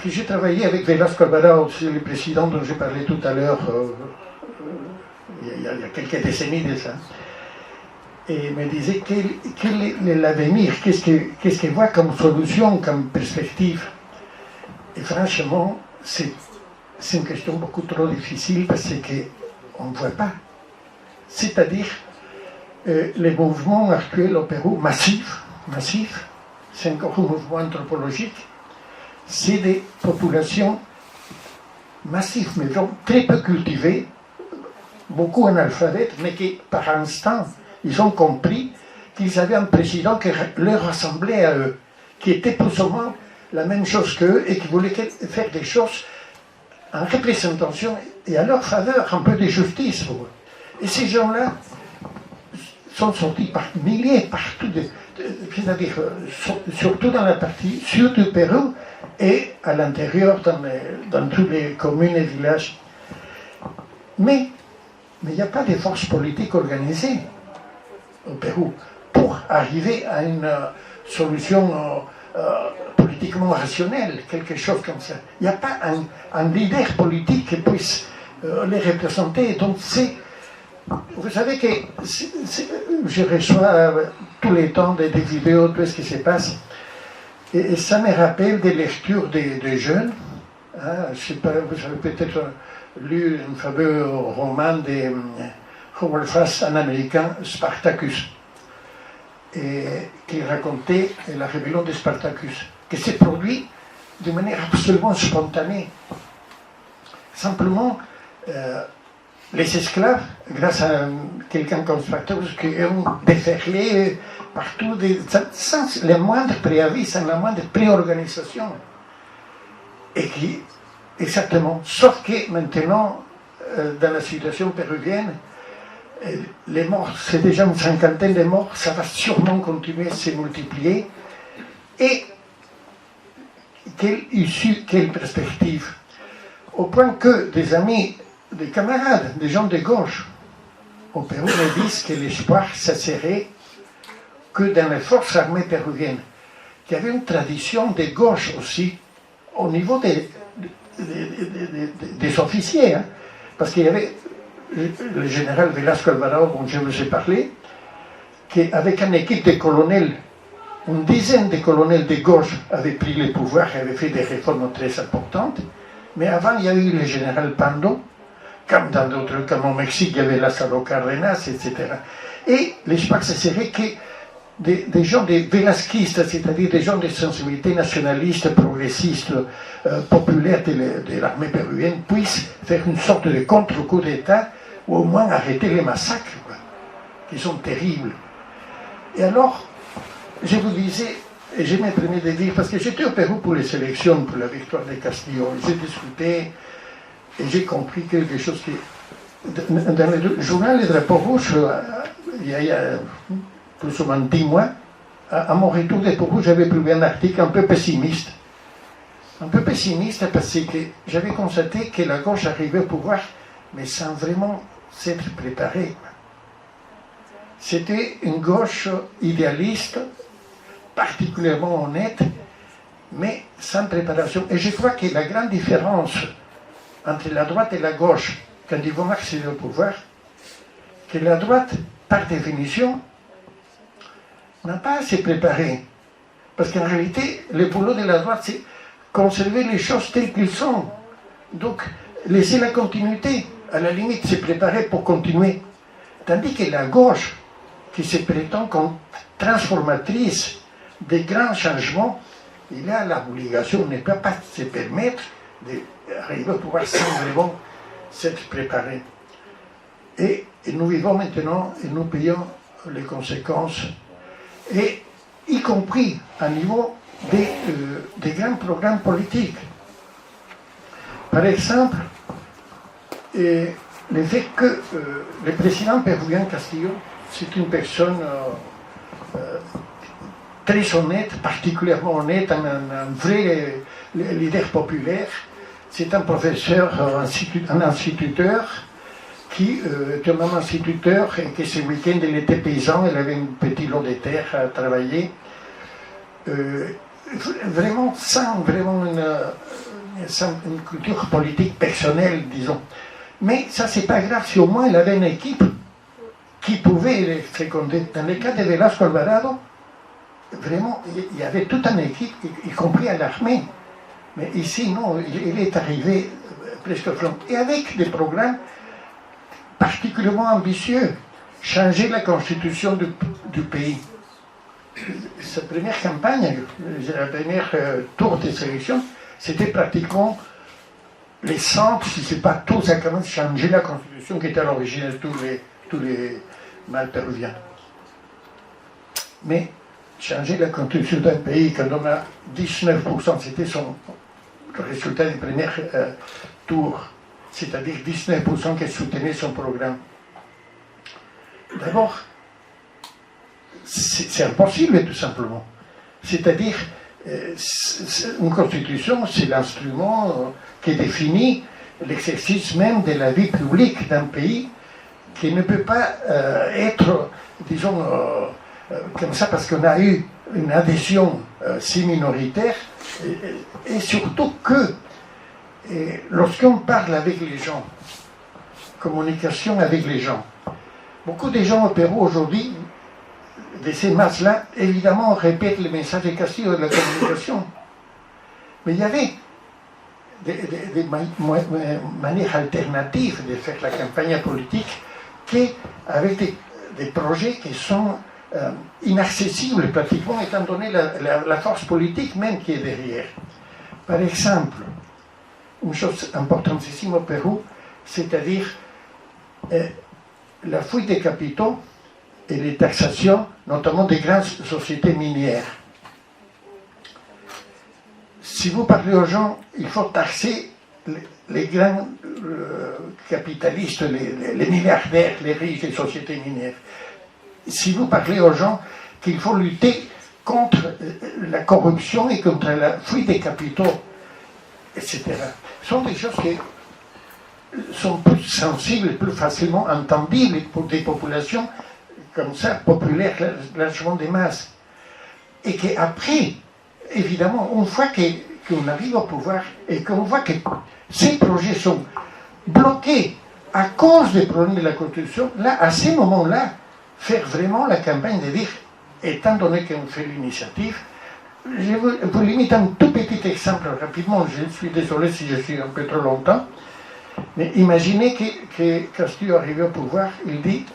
que j'ai travaillé avec Velasco Alvarado, le président dont j'ai parlé tout à l'heure, il y a quelques décennies de ça, et me disait quel est l'avenir, qu'est-ce qu'il voit comme solution, comme perspective. Et franchement, c'est une question beaucoup trop difficile parce qu'on ne voit pas. C'est-à-dire, les mouvements actuels au Pérou, massifs, c'est encore un mouvement anthropologique, c'est des populations massives, mais très peu cultivées, beaucoup analphabètes, mais qui, par instant, ils ont compris qu'ils avaient un président qui leur ressemblait à eux, qui était plus ou moins la même chose qu'eux et qui voulait faire des choses en représentation et à leur faveur, un peu de justice pour eux. Et ces gens-là sont sortis par milliers partout, c'est-à-dire surtout dans la partie sud du Pérou et à l'intérieur dans toutes les communes et villages. Mais il n'y a pas de force politique organisée au Pérou pour arriver à une solution politiquement rationnelle, quelque chose comme ça. Il n'y a pas un leader politique qui puisse les représenter. Donc vous savez que je reçois tous les temps des vidéos, tout ce qui se passe, et ça me rappelle des lectures des jeunes. Hein, je sais pas, vous avez peut-être lu un fameux roman de Howard Fast, un américain, Spartacus, et qui racontait la rébellion de Spartacus, qui s'est produite de manière absolument spontanée. Simplement, les esclaves, grâce à quelqu'un comme Spartacus, qui ont déferlé partout, sans le moindre préavis, sans la moindre préorganisation. Et qui, exactement, sauf que maintenant, dans la situation péruvienne, les morts, c'est déjà une cinquantaine de morts, ça va sûrement continuer à se multiplier. Et quelle issue, quelle perspective? Au point que des amis, des camarades, des gens de gauche au Pérou me disent que l'espoir, ça serait que dans les forces armées péruviennes, qu'il y avait une tradition de gauche aussi, au niveau des officiers, hein, parce qu'il y avait le général Velasco Alvarado, dont je vous ai parlé, qui, avec une équipe de colonels, une dizaine de colonels de gauche avaient pris le pouvoir et avaient fait des réformes très importantes. Mais avant, il y a eu le général Pando, comme dans d'autres, comme au Mexique, il y avait Lázaro Cárdenas, etc. Et l'espoir, ce serait que des gens des velasquistes, c'est-à-dire des gens de sensibilité nationaliste, progressiste, populaire de l'armée péruvienne, puissent faire une sorte de contre-coup d'État, ou au moins arrêter les massacres, quoi, qui sont terribles. Et alors, je vous disais, et je me permets de dire, parce que j'étais au Pérou pour les élections, pour la victoire de Castillo, j'ai discuté, et j'ai compris quelque chose qui... Dans le journal Le Drapeau Rouge, il y a plus ou moins 10 mois, à mon retour de Pérou, j'avais publié un article un peu pessimiste. Un peu pessimiste parce que j'avais constaté que la gauche arrivait au pouvoir, mais sans vraiment s'être préparée. C'était une gauche idéaliste, particulièrement honnête, mais sans préparation. Et je crois que la grande différence entre la droite et la gauche, quand ils vont accéder au pouvoir, que la droite, par définition, n'a pas assez préparé. Parce qu'en réalité, le boulot de la droite, c'est conserver les choses telles qu'elles sont. Donc, laisser la continuité. À la limite, se préparer pour continuer. Tandis que la gauche, qui se prétend comme transformatrice des grands changements, il a l'obligation, ne peut pas se permettre d'arriver au pouvoir sans vraiment s'être préparé. Et nous vivons maintenant et nous payons les conséquences, et y compris à niveau des grands programmes politiques. Par exemple, le fait que le président péruvien Castillo, c'est une personne très honnête, particulièrement honnête, un vrai leader populaire. C'est un professeur, un instituteur, qui était un homme instituteur et que ce week-end il était paysan, il avait un petit lot de terre à travailler. Vraiment sans vraiment une culture politique personnelle, disons. Mais ça, c'est pas grave, si au moins il avait une équipe qui pouvait les féconder. Dans le cas de Velasco Alvarado, vraiment, il y avait toute une équipe, y compris à l'armée. Mais ici, non, il est arrivé presque au front. Et avec des programmes particulièrement ambitieux, changer la constitution du pays. sa première campagne, la première tour des élections, c'était pratiquement les centres, si ce n'est pas tout, ça commence à changer la constitution qui était à l'origine de tous les mal péruviens. Mais changer la constitution d'un pays quand on a 19%, c'était son résultat du premier tour, c'est-à-dire 19% qui soutenaient son programme. D'abord, c'est impossible tout simplement. C'est-à-dire, une constitution, c'est l'instrument qui définit l'exercice même de la vie publique d'un pays qui ne peut pas être, disons, comme ça parce qu'on a eu une adhésion si minoritaire, et surtout que lorsqu'on parle avec les gens, communication avec les gens, beaucoup de gens au Pérou aujourd'hui, de ces masses-là, évidemment, répètent le message de Castillo de la communication. Mais il y avait des manières alternatives de faire la campagne politique avec des projets qui sont inaccessibles pratiquement, étant donné la force politique même qui est derrière. Par exemple, une chose importantissime au Pérou, c'est-à-dire la fuite des capitaux et les taxations, notamment des grandes sociétés minières. Si vous parlez aux gens, il faut taxer les grands capitalistes, les milliardaires, les riches des sociétés minières. Si vous parlez aux gens qu'il faut lutter contre la corruption et contre la fuite des capitaux, etc., ce sont des choses qui sont plus sensibles, plus facilement entendibles pour des populations comme ça, populaires, largement des masses. Et qu'après, évidemment, une fois qu'on arrive au pouvoir et qu'on voit que ces projets sont bloqués à cause des problèmes de la Constitution, là, à ces moments-là, faire vraiment la campagne de dire, étant donné qu'on fait l'initiative, je vous limite un tout petit exemple rapidement, je suis désolé si je suis un peu trop longtemps, mais imaginez que Castillo arrive au pouvoir, il dit,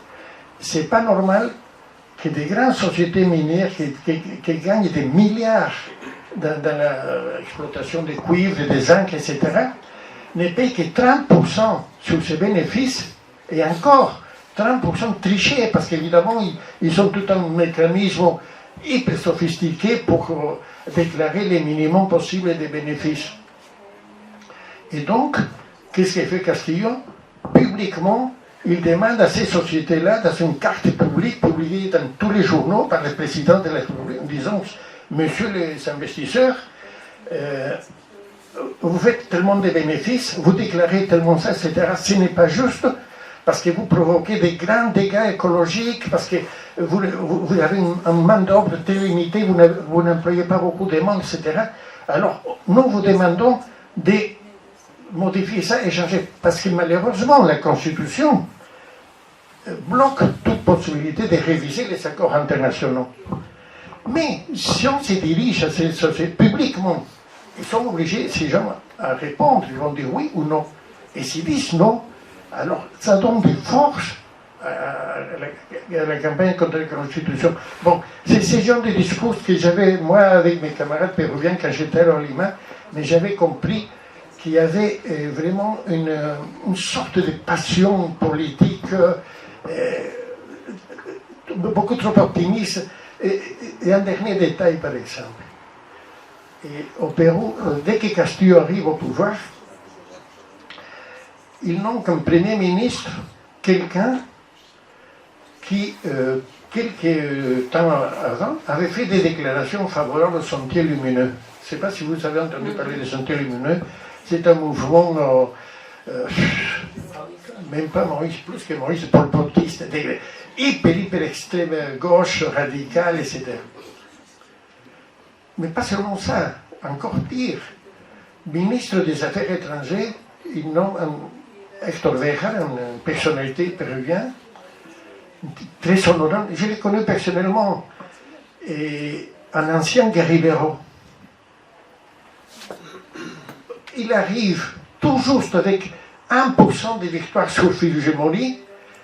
c'est pas normal que des grandes sociétés minières qui gagnent des milliards dans l'exploitation des cuivres, des zinc, etc., ne payent que 30% sur ces bénéfices, et encore 30% trichés, parce qu'évidemment, ils ont tout un mécanisme hyper sophistiqué pour déclarer les minimums possibles des bénéfices. Et donc, qu'est-ce que fait Castillo? Publiquement, il demande à ces sociétés-là, dans une carte publique publiée dans tous les journaux par le président de la République, en disant, monsieur les investisseurs, vous faites tellement de bénéfices, vous déclarez tellement ça, etc. Ce n'est pas juste, parce que vous provoquez des grands dégâts écologiques, parce que vous avez un main-d'œuvre très limité, vous n'employez pas beaucoup de monde, etc. Alors, nous vous demandons de modifier ça et changer, parce que malheureusement, la Constitution bloque toute possibilité de réviser les accords internationaux. Mais si on se dirige à ces sociétés publiquement, ils sont obligés, ces gens, à répondre, ils vont dire oui ou non. Et s'ils disent non, alors ça donne des forces à la campagne contre la Constitution. Bon, c'est ce genre de discours que j'avais, moi, avec mes camarades péruviens, quand j'étais à Lima, mais j'avais compris qu'il y avait vraiment une sorte de passion politique beaucoup trop optimiste. Et un dernier détail, par exemple. Et au Pérou, dès que Castillo arrive au pouvoir, ils n'ont comme Premier ministre quelqu'un qui, quelques temps avant, avait fait des déclarations favorables aux sentiers lumineux. Je ne sais pas si vous avez entendu parler des sentiers lumineux. C'est un mouvement, même pas Maurice, plus que Maurice, polpotiste, hyper extrême gauche, radicale, etc. Mais pas seulement ça, encore pire. Ministre des Affaires étrangères, ils n'ont Héctor Béjar, une personnalité péruvienne, très honorable, je l'ai connu personnellement, et un ancien guerrillero. Il arrive tout juste avec 1% de victoire sur Fujimori,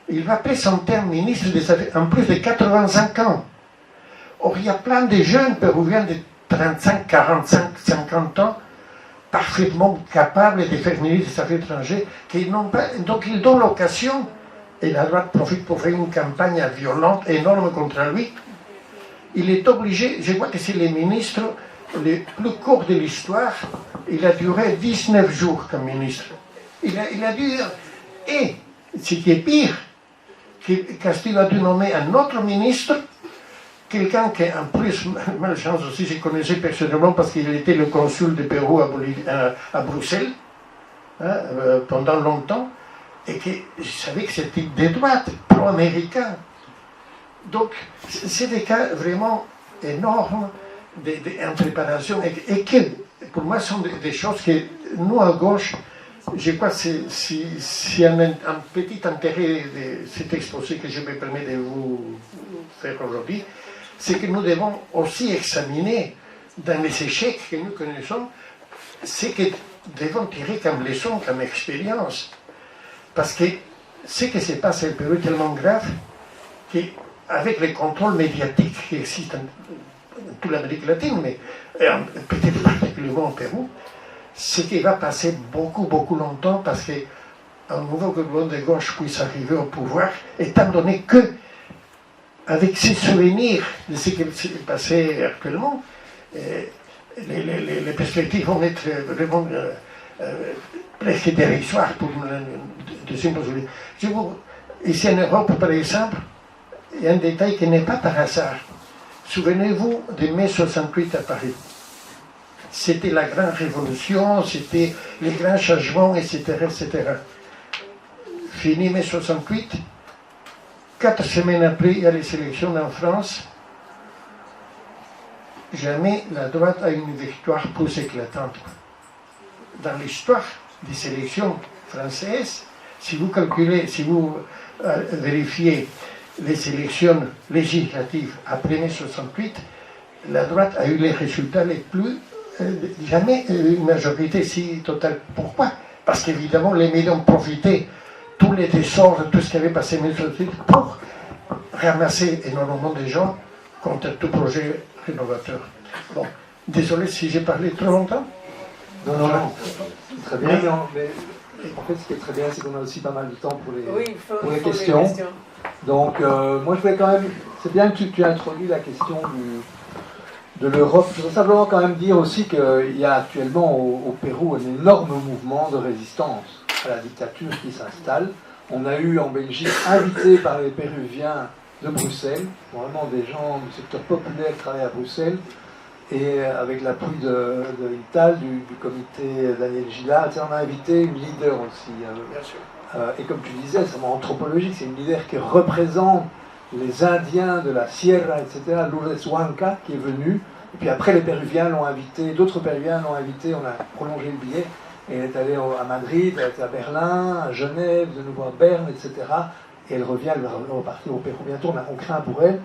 il va présenter un ministre des Affaires en plus de 85 ans. Or, il y a plein de jeunes péruviens de 35, 45, 50 ans, parfaitement capables de faire ministre des Affaires étrangères, qui n'ont pas, donc ils donnent l'occasion, et la droite profite pour faire une campagne violente, énorme contre lui. Il est obligé, je vois que c'est le ministre le plus court de l'histoire, il a duré 19 jours comme ministre. Il a dû, et ce qui est pire, que Castillo a dû nommer un autre ministre, quelqu'un qui, en plus, malchance aussi, je connaissais personnellement parce qu'il était le consul de Pérou à Bruxelles, hein, pendant longtemps, et que je savais que c'était des droites, pro-américains. Donc, c'est des cas vraiment énormes en préparation, et que, pour moi, sont des choses que nous, à gauche, je crois que c'est un petit intérêt de cet exposé que je me permets de vous faire aujourd'hui, c'est que nous devons aussi examiner dans les échecs que nous connaissons ce que nous devons tirer comme leçon, comme expérience. Parce que ce qui se passe au Pérou est tellement grave qu'avec les contrôles médiatiques qui existent en toute l'Amérique latine, mais peut-être particulièrement au Pérou, ce qui va passer beaucoup, beaucoup longtemps parce qu'un nouveau gouvernement de gauche puisse arriver au pouvoir, étant donné que, avec ses souvenirs de ce qui s'est passé actuellement, les perspectives vont être vraiment presque dérisoires pour une deuxième possibilité. Ici en Europe, par exemple, il y a un détail qui n'est pas par hasard. Souvenez-vous de mai 68 à Paris. C'était la grande révolution, c'était les grands changements, etc., etc. Fini mai 68, 4 semaines après, il y a les élections en France. Jamais la droite a une victoire plus éclatante. Dans l'histoire des élections françaises, si vous calculez, si vous vérifiez les élections législatives après mai 68, la droite a eu les résultats les plus... jamais une majorité si totale. Pourquoi? Parce qu'évidemment, les médias ont profité tous les désordres, tout ce qui avait passé en 1968 pour ramasser énormément de gens contre tout projet rénovateur. Bon, désolé si j'ai parlé trop longtemps. Non, non, non. Très bien, mais en fait, ce qui est très bien, c'est qu'on a aussi pas mal de temps pour les questions. Donc, moi, je voulais quand même... C'est bien que tu as introduit la question de l'Europe. Je voudrais simplement quand même dire aussi qu'il y a actuellement au Pérou un énorme mouvement de résistance à la dictature qui s'installe. On a eu en Belgique, invités par les Péruviens de Bruxelles, vraiment des gens du secteur populaire qui travaillent à Bruxelles, et avec l'appui de l'ITAL, du comité Daniel Gillard, on a invité une leader aussi. Bien sûr. Et comme tu disais, c'est vraiment anthropologique, c'est une leader qui représente les Indiens de la Sierra, etc., Lourdes Huanca, qui est venue. Et puis après, les Péruviens l'ont invité, d'autres Péruviens l'ont invité, on a prolongé le billet. Et elle est allée à Madrid, elle était à Berlin, à Genève, de nouveau à Berne, etc. Et elle revient, elle va repartir au Pérou bientôt, on craint pour elle.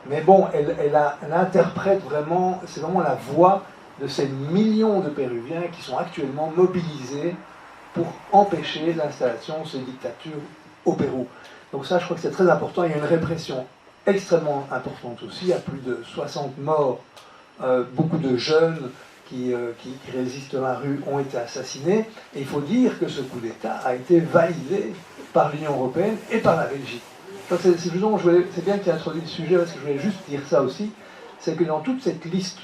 Mais bon, elle interprète vraiment, c'est vraiment la voix de ces millions de Péruviens qui sont actuellement mobilisés pour empêcher l'installation de ces dictatures au Pérou. Donc ça, je crois que c'est très important. Il y a une répression extrêmement importante aussi. Il y a plus de 60 morts. Beaucoup de jeunes qui résistent dans la rue ont été assassinés. Et il faut dire que ce coup d'État a été validé par l'Union européenne et par la Belgique. C'est bien que tu aies introduit le sujet, parce que je voulais juste dire ça aussi. C'est que dans toute cette liste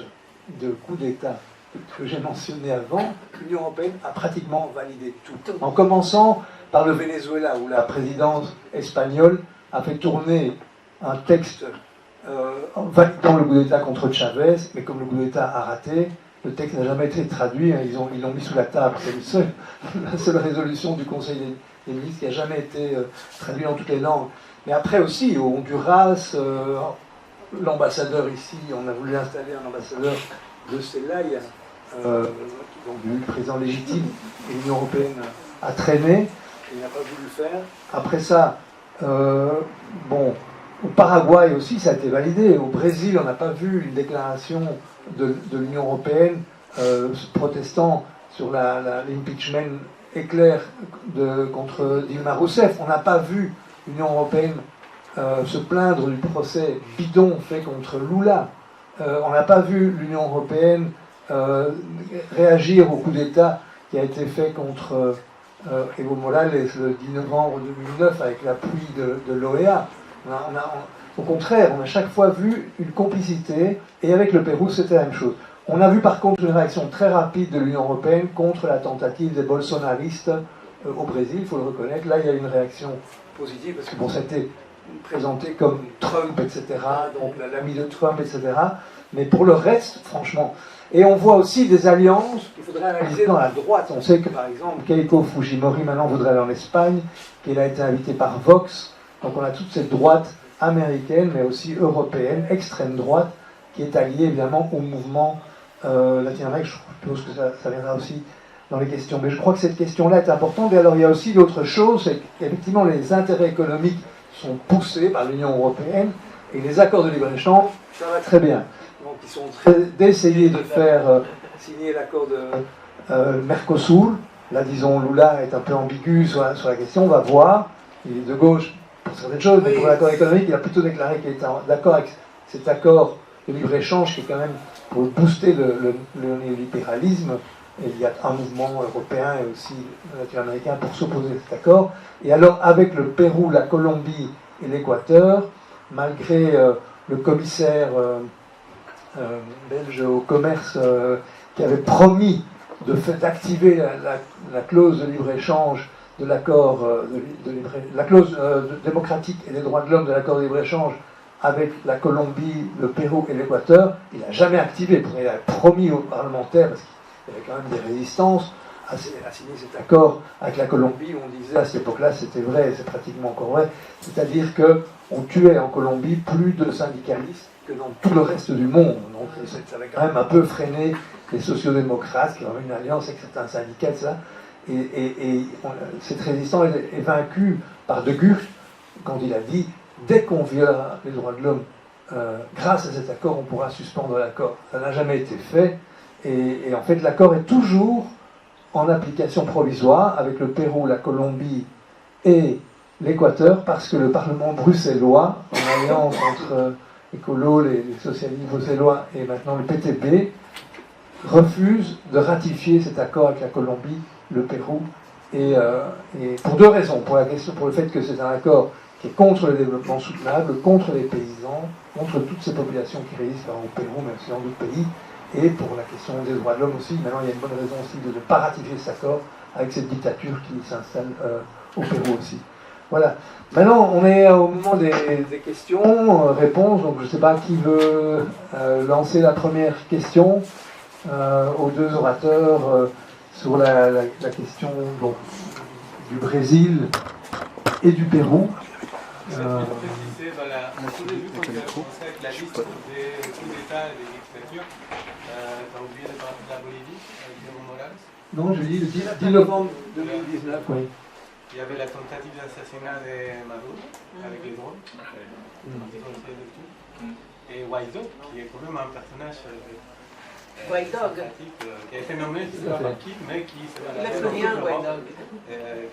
de coups d'État que j'ai mentionné avant, l'Union européenne a pratiquement validé tout. En commençant par le Venezuela, où la présidence espagnole a fait tourner un texte en validant le coup d'État contre Chavez, mais comme le coup d'État a raté, le texte n'a jamais été traduit, hein, ils l'ont mis sous la table. C'est la seule résolution du Conseil des ministres qui n'a jamais été traduite dans toutes les langues. Mais après aussi, au Honduras, l'ambassadeur ici, on a voulu installer un ambassadeur de Celaya, donc du président légitime, et l'Union européenne a traîné, il n'a pas voulu le faire. Après ça, bon, au Paraguay aussi, ça a été validé. Au Brésil, on n'a pas vu une déclaration de l'Union européenne protestant sur l'impeachment éclair contre Dilma Rousseff. On n'a pas vu l'Union européenne se plaindre du procès bidon fait contre Lula on n'a pas vu l'Union européenne réagir au coup d'État qui a été fait contre Evo Morales le 10 novembre 2009 avec l'appui de l'OEA. Au contraire, on a chaque fois vu une complicité, et avec le Pérou, c'était la même chose. On a vu par contre une réaction très rapide de l'Union européenne contre la tentative des bolsonaristes au Brésil, il faut le reconnaître. Là, il y a une réaction positive, parce que bon, c'était présenté comme Trump, etc., donc l'ami de Trump, etc., mais pour le reste, franchement. Et on voit aussi des alliances qu'il faudrait analyser dans la droite. On sait que, par exemple, Keiko Fujimori, maintenant, voudrait aller en Espagne, qu'elle a été invitée par Vox. Donc on a toute cette droite américaine, mais aussi européenne, extrême droite, qui est alliée, évidemment, au mouvement latino-américain. Je suppose que ça viendra aussi dans les questions. Mais je crois que cette question-là est importante. Et alors, il y a aussi l'autre chose, c'est qu'effectivement, les intérêts économiques sont poussés par l'Union européenne, et les accords de libre-échange, ça va très bien. Donc, ils sont d'essayer de faire signer l'accord de Mercosur. Là, disons, Lula est un peu ambigu sur la question, on va voir. Il est de gauche pour certaines choses, mais pour l'accord économique, il a plutôt déclaré qu'il était d'accord avec cet accord de libre-échange qui est quand même pour booster le néolibéralisme. Et il y a un mouvement européen et aussi latino-américain pour s'opposer à cet accord. Et alors, avec le Pérou, la Colombie et l'Équateur, malgré le commissaire belge au commerce qui avait promis d'activer la clause de libre-échange de l'accord la clause démocratique et des droits de l'homme de l'accord de libre-échange avec la Colombie, le Pérou et l'Équateur, il n'a jamais activé. Il a promis aux parlementaires, parce qu'il y avait quand même des résistances, à signer cet accord avec la Colombie, où on disait à cette époque-là, c'était vrai, et c'est pratiquement encore vrai, c'est-à-dire qu'on tuait en Colombie plus de syndicalistes que dans tout le reste du monde. Donc ça avait quand même un peu freiné les sociodémocrates qui ont une alliance avec certains syndicats, ça. Et cette résistance est vaincue par De Gucht quand il a dit dès qu'on violera les droits de l'homme, grâce à cet accord, on pourra suspendre l'accord. Ça n'a jamais été fait. Et en fait, l'accord est toujours en application provisoire avec le Pérou, la Colombie et l'Équateur, parce que le Parlement bruxellois, en alliance entre Écolo, les socialistes bruxellois et maintenant le PTB, refuse de ratifier cet accord avec la Colombie, le Pérou, et pour deux raisons. Pour le fait que c'est un accord qui est contre le développement soutenable, contre les paysans, contre toutes ces populations qui résistent au Pérou, mais aussi dans d'autres pays, et pour la question des droits de l'homme aussi. Maintenant, il y a une bonne raison aussi de ne pas ratifier cet accord avec cette dictature qui s'installe au Pérou aussi. Voilà. Maintenant, on est au moment des questions, réponses. Donc, je ne sais pas qui veut lancer la première question aux deux orateurs sur la question donc, du Brésil et du Pérou. Voilà, au début, quand tu as commencé avec la liste des coups d'État et des dictatures, tu as oublié de parler de la Bolivie, avec Evo Morales. Non, je dis le 10 novembre 2019, oui. Il y avait la tentative d'assassinat de Maduro, avec les drones, et Guaidó, qui est quand même un personnage qui a été nommé, je ne sais pas par qui, mais qui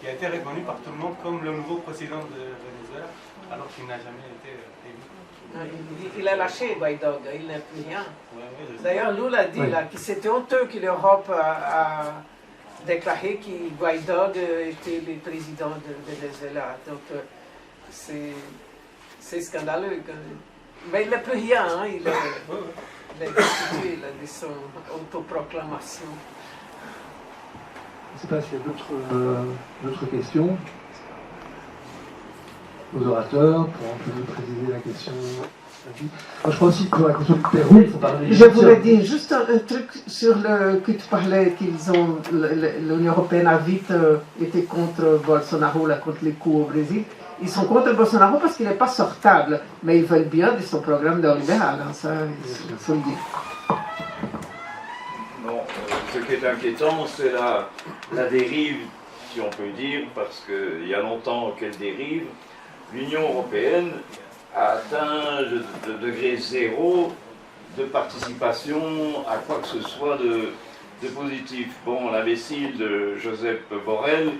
a été reconnu par tout le monde comme le nouveau président de Venezuela, alors qu'il n'a jamais été élu. Il a lâché Guaidó, il n'est plus rien. D'ailleurs, Lula dit là, que c'était honteux que l'Europe a déclaré que Guaidó était le président de Venezuela. Donc, c'est scandaleux. Mais il n'est plus rien, hein, il est destitué de son autoproclamation. Je ne sais pas s'il y a d'autres questions aux orateurs pour un peu préciser la question. Moi, je crois aussi que pour la question du Pérou, il faut parler. Je voulais dire juste un truc sur que tu parlais l'Union européenne a vite été contre Bolsonaro, là, contre les coups au Brésil. Ils sont contre Bolsonaro parce qu'il n'est pas sortable, mais ils veulent bien de son programme néolibéral, hein, ça, il faut le dire. Non, ce qui est inquiétant, c'est la dérive, si on peut dire, parce qu'il y a longtemps qu'elle dérive. L'Union européenne a atteint le degré zéro de participation à quoi que ce soit de positif. Bon, l'imbécile de Josep Borrell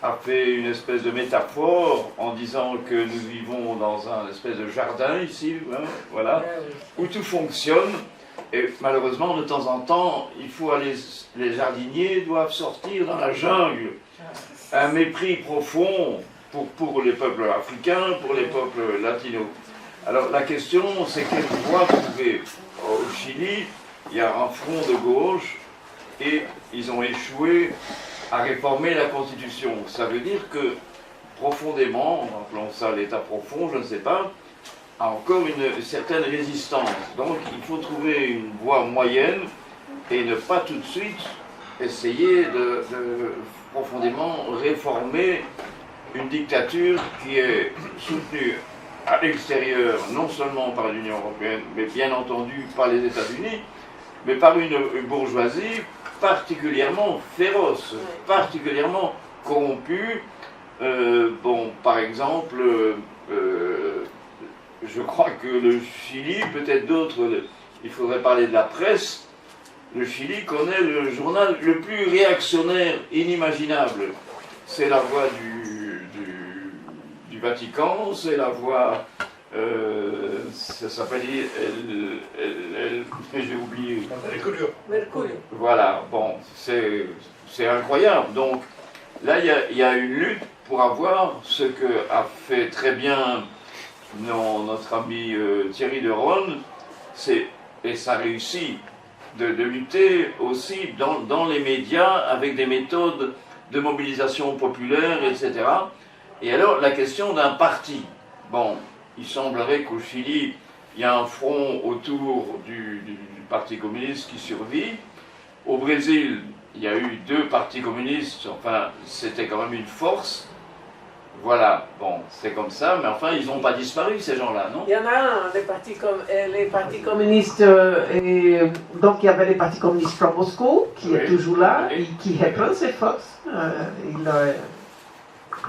a fait une espèce de métaphore en disant que nous vivons dans un espèce de jardin ici, hein, voilà, où tout fonctionne. Et malheureusement, de temps en temps, les jardiniers doivent sortir dans la jungle. Un mépris profond pour les peuples africains, pour les peuples latinos. Alors la question, c'est quelle voie trouver. Au Chili, il y a un front de gauche et ils ont échoué à réformer la Constitution. Ça veut dire que profondément, appelons ça l'état profond, je ne sais pas, a encore une certaine résistance. Donc il faut trouver une voie moyenne et ne pas tout de suite essayer de profondément réformer une dictature qui est soutenue à l'extérieur, non seulement par l'Union européenne, mais bien entendu par les États-Unis, mais par une bourgeoisie particulièrement féroce, particulièrement corrompue. Par exemple, je crois que le Chili, peut-être d'autres, il faudrait parler de la presse, le Chili connaît le journal le plus réactionnaire inimaginable. C'est la voix du Vatican, c'est la voix, ça s'appelle, j'ai oublié. Mercurio. Voilà, bon, c'est incroyable. Donc là, il y a une lutte pour avoir ce que a fait très bien notre ami Thierry Deronne, et ça réussit de lutter aussi dans les médias avec des méthodes de mobilisation populaire, etc. Et alors, la question d'un parti. Bon, il semblerait qu'au Chili, il y a un front autour du Parti communiste qui survit. Au Brésil, il y a eu 2 partis communistes, enfin, c'était quand même une force. Voilà, bon, c'est comme ça, mais enfin, ils n'ont pas disparu, ces gens-là, non? Il y en a un, les partis communistes, et donc il y avait les partis communistes from Moscou, qui est toujours là, et qui reprend ses forces. Il a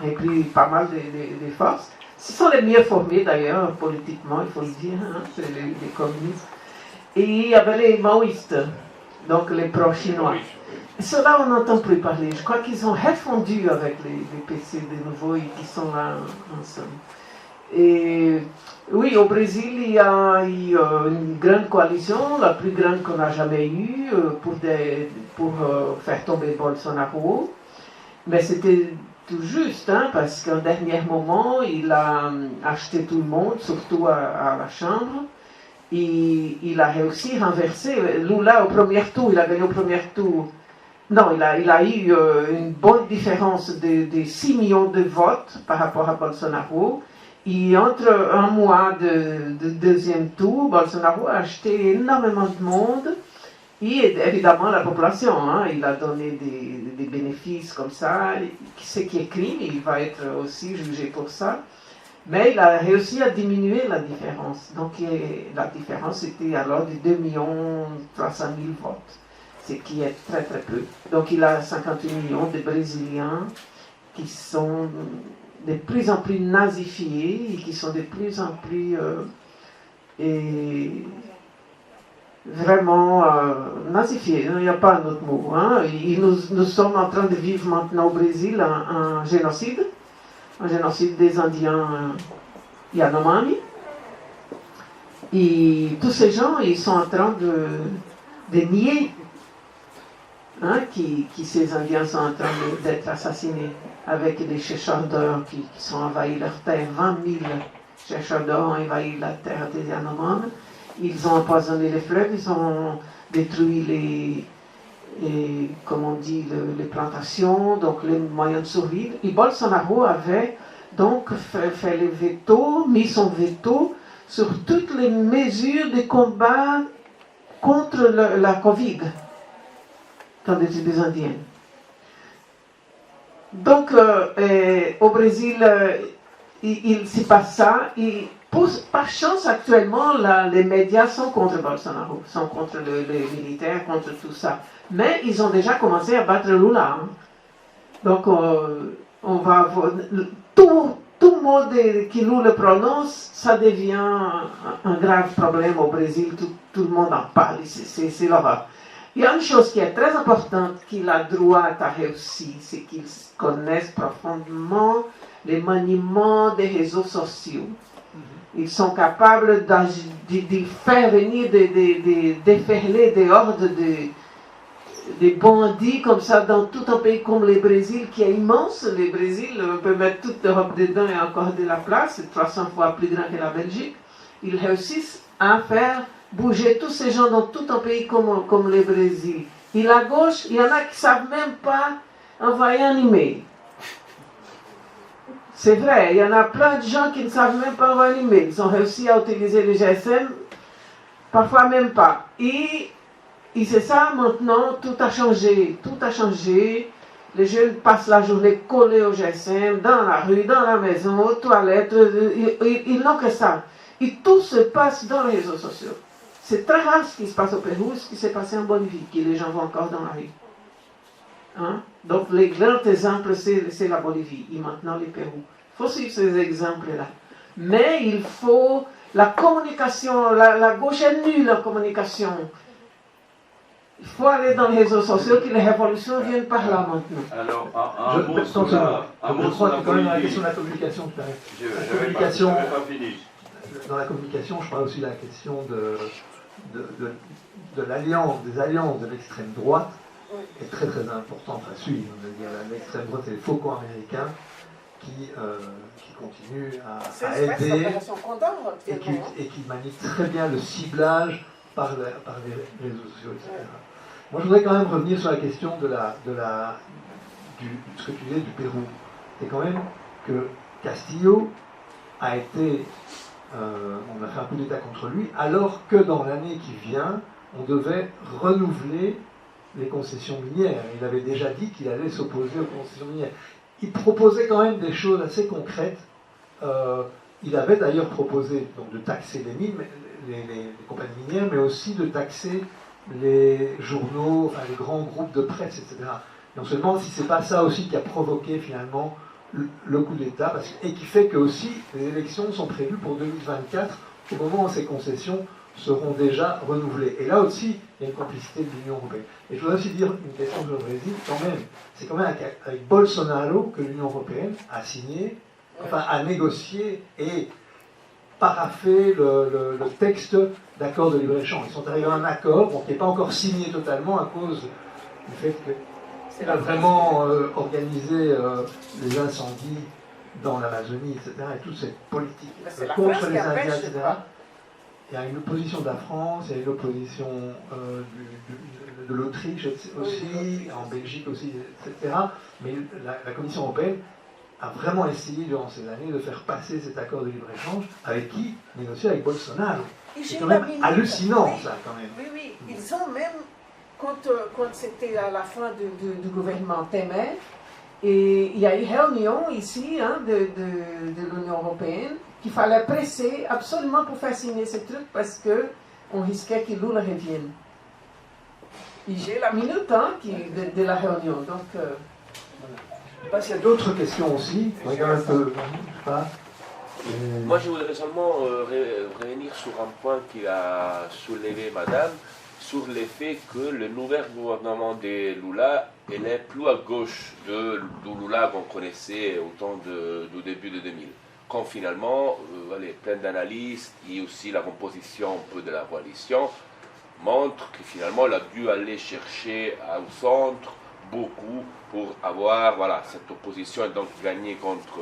repris pas mal de forces. Ce sont les mieux formés d'ailleurs, politiquement, il faut le dire, hein, c'est les communistes. Et il y avait les maoïstes, donc les pro-chinois. Ceux-là, on n'entend plus parler. Je crois qu'ils ont refondu avec les PC de nouveau et qui sont là ensemble. Et oui, au Brésil, il y a eu une grande coalition, la plus grande qu'on a jamais eue, pour faire tomber Bolsonaro. Mais c'était tout juste, hein, parce qu'en dernier moment, il a acheté tout le monde, surtout à la Chambre. Et il a réussi à renverser. Lula, au premier tour, il a gagné au premier tour. Non, il a eu une bonne différence de 6 millions de votes par rapport à Bolsonaro. Et entre un mois de deuxième tour, Bolsonaro a acheté énormément de monde. Et évidemment, la population, hein, il a donné des bénéfices comme ça. Ce qui est crime, il va être aussi jugé pour ça. Mais il a réussi à diminuer la différence. Donc la différence était alors de 2 300 000 votes. Ce qui est très très peu. Donc il a 58 millions de Brésiliens qui sont de plus en plus nazifiés et qui sont de plus en plus vraiment nazifiés. Il n'y a pas un autre mot. Hein. Nous sommes en train de vivre maintenant au Brésil un génocide des Indiens Yanomami. Et tous ces gens, ils sont en train de nier ces Indiens sont en train d'être assassinés avec des chercheurs d'or qui sont envahis leur terre. 20 000 chercheurs d'or ont envahi la terre des Yanomami. Ils ont empoisonné les fleuves, ils ont détruit les plantations, donc les moyens de survivre. Et Bolsonaro avait donc fait le veto, mis son veto sur toutes les mesures de combat contre la Covid dans les tribus indiennes. Donc, au Brésil, il se passe ça. Et par chance, actuellement, les médias sont contre Bolsonaro, sont contre les militaires, contre tout ça. Mais ils ont déjà commencé à battre Lula. Hein. Donc, on va avoir tout mot qui Lula prononce, ça devient un grave problème au Brésil. Tout le monde en parle. C'est l'horreur. Il y a une chose qui est très importante que la droite a réussi, c'est qu'ils connaissent profondément les maniements des réseaux sociaux. Ils sont capables de faire venir, de déferler des hordes de bandits comme ça dans tout un pays comme le Brésil, qui est immense. Le Brésil, on peut mettre toute l'Europe dedans et encore de la place, c'est 300 fois plus grand que la Belgique. Ils réussissent à faire bouger tous ces gens dans tout un pays comme le Brésil. Et la gauche, il y en a qui ne savent même pas envoyer un email. C'est vrai, il y en a plein de gens qui ne savent même pas envoyer un email. Ils ont réussi à utiliser le GSM, parfois même pas. Et c'est ça maintenant, tout a changé. Tout a changé. Les jeunes passent la journée collés au GSM, dans la rue, dans la maison, aux toilettes. Ils n'ont que ça. Et tout se passe dans les réseaux sociaux. C'est très rare ce qui se passe au Pérou, ce qui s'est passé en Bolivie, que les gens vont encore dans la rue. Hein? Donc, les grands exemples, c'est la Bolivie et maintenant le Pérou. Il faut suivre ces exemples-là. Mais il faut la communication, la gauche est nulle en communication. Il faut aller dans les réseaux sociaux, que les révolutions viennent par là maintenant. Alors, Je crois que quand même la question de la communication, dans la communication, je crois aussi la question de l'alliance, des alliances de l'extrême droite est très très importante à suivre. L'extrême droite, c'est les faucons américains qui continuent à aider et qui manient très bien le ciblage par les réseaux sociaux, etc. Moi, je voudrais quand même revenir sur la question de ce que tu disais du Pérou. C'est quand même que Castillo a été... on a fait un coup d'État contre lui, alors que dans l'année qui vient, on devait renouveler les concessions minières. Il avait déjà dit qu'il allait s'opposer aux concessions minières. Il proposait quand même des choses assez concrètes. Il avait d'ailleurs proposé donc, de taxer les mines, les compagnies minières, mais aussi de taxer les journaux, enfin, les grands groupes de presse, etc. Et on se demande si c'est pas ça aussi qui a provoqué finalement le coup d'État, et qui fait que aussi les élections sont prévues pour 2024, au moment où ces concessions seront déjà renouvelées. Et là aussi, il y a une complicité de l'Union européenne. Et je voudrais aussi dire une question sur le Brésil, quand même. C'est quand même avec Bolsonaro que l'Union européenne a signé, enfin a négocié et paraphé le texte d'accord de libre-échange. Ils sont arrivés à un accord, bon, qui n'est pas encore signé totalement à cause du fait que il a vraiment organisé les incendies dans l'Amazonie, etc. Et toute cette politique contre les Indiens, etc. Il y a une opposition de la France, il y a une opposition de l'Autriche aussi, en Belgique aussi, etc. Mais la Commission européenne a vraiment essayé durant ces années de faire passer cet accord de libre-échange avec qui? Négocier avec Bolsonaro. C'est quand même hallucinant, ça, quand même. Oui, oui, ils ont même... Quand c'était à la fin du gouvernement Temer, et il y a eu une réunion ici de l'Union européenne qu'il fallait presser absolument pour faire signer ce truc parce qu'on risquait que Lula revienne. Et j'ai la minute de la réunion. Donc, je ne sais pas s'il y a d'autres questions aussi. Regarde un peu. Moi, je voudrais seulement revenir sur un point qui a soulevé Madame, sur le fait que le nouvel gouvernement de Lula est plus à gauche du Lula qu'on connaissait au temps du début de 2000. Quand finalement, plein d'analystes et aussi la composition un peu de la coalition montrent que finalement, il a dû aller chercher au centre beaucoup pour avoir cette opposition et donc gagner contre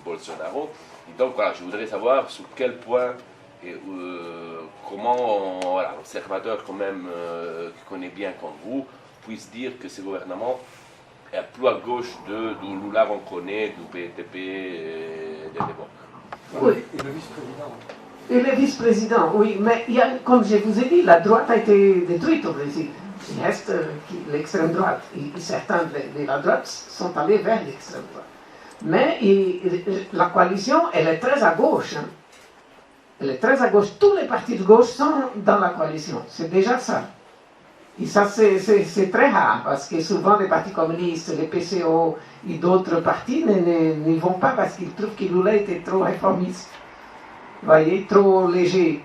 Bolsonaro. Et donc voilà, je voudrais savoir sur quel point et comment l'observateur quand même qui connaît bien comme vous puisse dire que ce gouvernement est plus à gauche du Lula qu'on connaît, du PTP et de l'époque. Oui. Et le vice-président. Et le vice-président, oui, mais comme je vous ai dit, la droite a été détruite au Brésil. Il reste l'extrême droite. Et certains de la droite sont allés vers l'extrême droite. Mais la coalition, elle est très à gauche. Elle est très à gauche. Tous les partis de gauche sont dans la coalition. C'est déjà ça. Et ça, c'est très rare, parce que souvent les partis communistes, les PCO et d'autres partis n'y vont pas parce qu'ils trouvent que Lula était trop réformiste. Vous voyez, trop léger.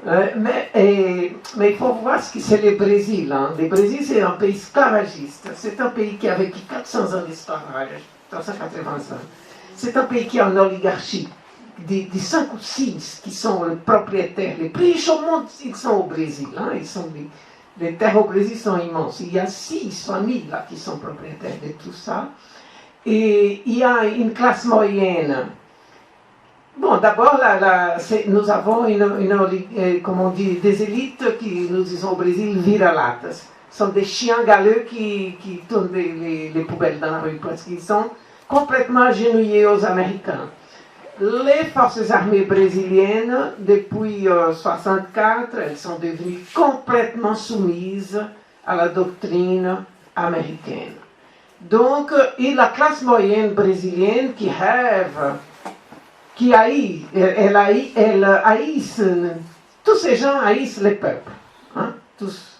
Mais il faut voir ce que c'est le Brésil. Hein. Le Brésil, c'est un pays esclavagiste. C'est un pays qui a vécu 400 ans d'esclavage, 380 ans. C'est un pays qui a une oligarchie. Des 5 ou 6 qui sont les propriétaires les plus riches au monde, ils sont au Brésil. Hein. Les terres au Brésil sont immenses. Il y a 6 familles là qui sont propriétaires de tout ça. Et il y a une classe moyenne. Bon, d'abord, nous avons comme on dit, des élites qui, nous disons au Brésil, vira-latas. Ce sont des chiens galeux qui tournent les poubelles dans la rue parce qu'ils sont complètement agenouillés aux Américains. Les forces armées brésiliennes, depuis 1964, elles sont devenues complètement soumises à la doctrine américaine. Donc, et la classe moyenne brésilienne qui rêve, qui haït, elle haïsse, tous ces gens haïssent les peuples. Hein, tous.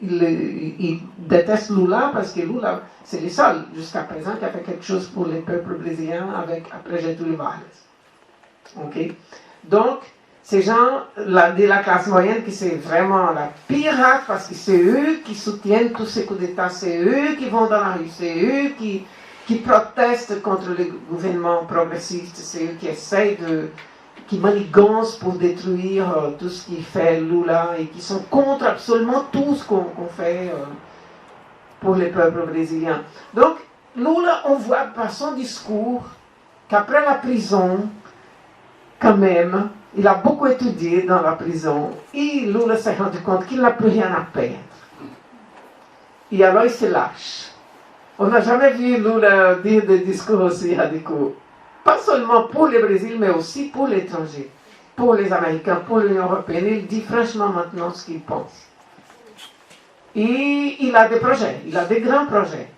Ils détestent Lula parce que Lula, c'est le seul jusqu'à présent qui a fait quelque chose pour les peuples brésiliens après Getúlio Vargas. Okay? Donc, ces gens de la classe moyenne, qui c'est vraiment la pirate, parce que c'est eux qui soutiennent tous ces coups d'État, c'est eux qui vont dans la rue, c'est eux qui protestent contre le gouvernement progressiste, c'est eux qui essayent qui manigancent pour détruire tout ce qui fait Lula et qui sont contre absolument tout ce qu'on fait pour les peuples brésiliens. Donc, Lula, on voit par son discours qu'après la prison, quand même, il a beaucoup étudié dans la prison et Lula s'est rendu compte qu'il n'a plus rien à perdre. Et alors il se lâche. On n'a jamais vu Lula dire des discours aussi radicaux. Pas seulement pour le Brésil, mais aussi pour l'étranger, pour les Américains, pour l'Union européenne. Il dit franchement maintenant ce qu'il pense. Et il a des projets, il a des grands projets,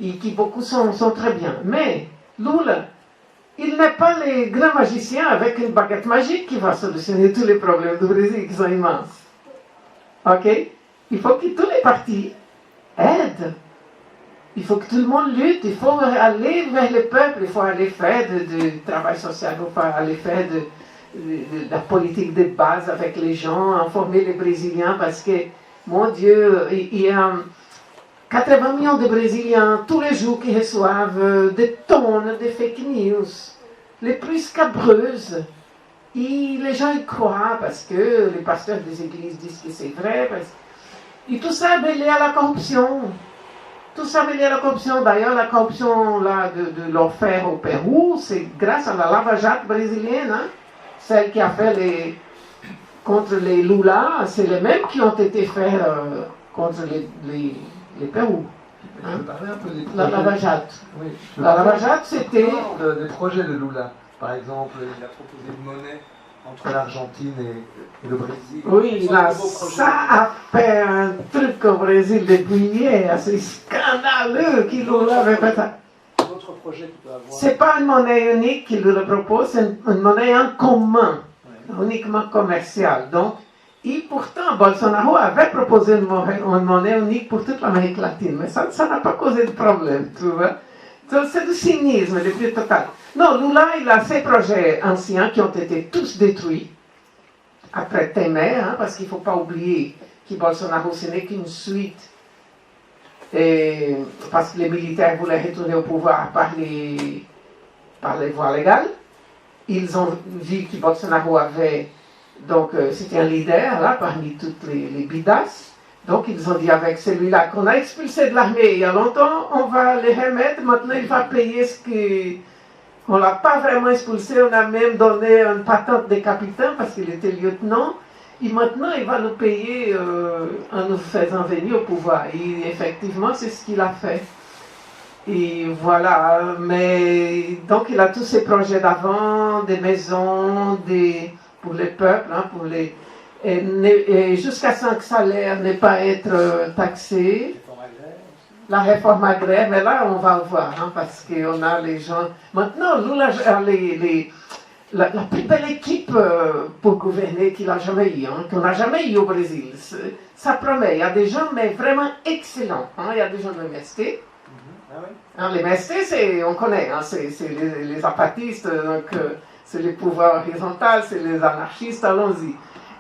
et qui beaucoup sont très bien. Mais Lula, il n'est pas le grand magicien avec une baguette magique qui va solutionner tous les problèmes du Brésil qui sont immenses. Ok? Il faut que tous les partis aident. Il faut que tout le monde lutte. Il faut aller vers le peuple. Il faut aller faire du travail social. Il faut aller faire de la politique de base avec les gens, informer les Brésiliens parce que, mon Dieu, il y a 80 millions de Brésiliens tous les jours qui reçoivent des tonnes de fake news, les plus scabreuses. Et les gens y croient parce que les pasteurs des églises disent que c'est vrai. Et tout ça est lié à la corruption. Tout ça est lié à la corruption. D'ailleurs, la corruption là, de l'enfer au Pérou, c'est grâce à la Lava Jato brésilienne. Hein? Celle qui a fait contre les Lula, c'est les mêmes qui ont été faits contre les Pérou. Hein? La Lava Jato. Oui. La Lava Jato, c'était... Des projets de Lula. Par exemple, il a proposé une monnaie entre l'Argentine et le Brésil. Oui, là, ça a fait un truc au Brésil depuis hier. C'est scandaleux qu'il Lula avait fait ça. D'autres projets qu'il peut avoir. C'est pas une monnaie unique qu'il le propose, c'est une monnaie en commun, uniquement commerciale. Donc, et pourtant, Bolsonaro avait proposé une monnaie unique pour toute l'Amérique latine, mais ça n'a pas causé de problème, tu vois. C'est du cynisme le plus total. Non, Lula, il a ses projets anciens qui ont été tous détruits après Temer, hein, parce qu'il ne faut pas oublier que Bolsonaro, ce n'est qu'une suite, et, parce que les militaires voulaient retourner au pouvoir par les voies légales. Ils ont vu que Bolsonaro avait, donc c'était un leader là, parmi toutes les bidas. Donc ils ont dit avec celui-là qu'on a expulsé de l'armée il y a longtemps, on va les remettre, maintenant il va payer ce qu'on ne l'a pas vraiment expulsé, on a même donné une patente de capitaine parce qu'il était lieutenant, et maintenant il va nous payer en nous faisant venir au pouvoir. Et effectivement c'est ce qu'il a fait. Et voilà, mais donc il a tous ses projets d'avant, des maisons, pour les peuples, hein, et jusqu'à 5 salaires, ne pas être taxé. La réforme agraire, mais là on va voir, hein, parce qu'on a les gens. Maintenant, Lula a la plus belle équipe pour gouverner qu'il a jamais eu, hein, qu'on n'a jamais eu au Brésil. Ça promet, il y a des gens mais vraiment excellents. Hein, il y a des gens de MST. Ah oui. Hein, les MST, on connaît, hein, c'est les apatistes. Donc, c'est les pouvoirs horizontaux, c'est les anarchistes, allons-y.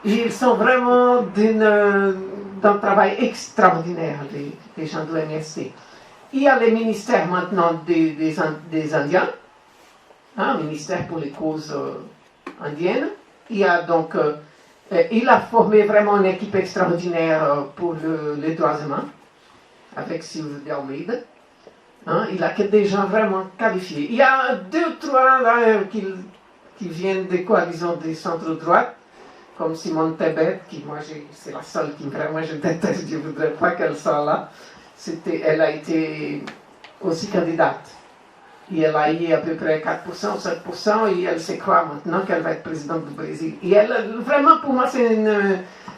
Ils sont vraiment d'un travail extraordinaire, les gens de l'MST. Il y a les ministères maintenant des Indiens, hein, ministère pour les causes indiennes. Il y a donc, il a formé vraiment une équipe extraordinaire pour les droits humains, avec Silvio de Almeida. Hein, il a que des gens vraiment qualifiés. Il y a 2 ou 3 là, qui viennent des coalitions des centres-droite, comme Simone Tebet, qui moi c'est la seule qui vraiment je déteste, je ne voudrais pas qu'elle soit là. Elle a été aussi candidate. Et elle a eu à peu près 4% ou 7%, et elle se croit maintenant qu'elle va être présidente du Brésil. Et elle, vraiment, pour moi, c'est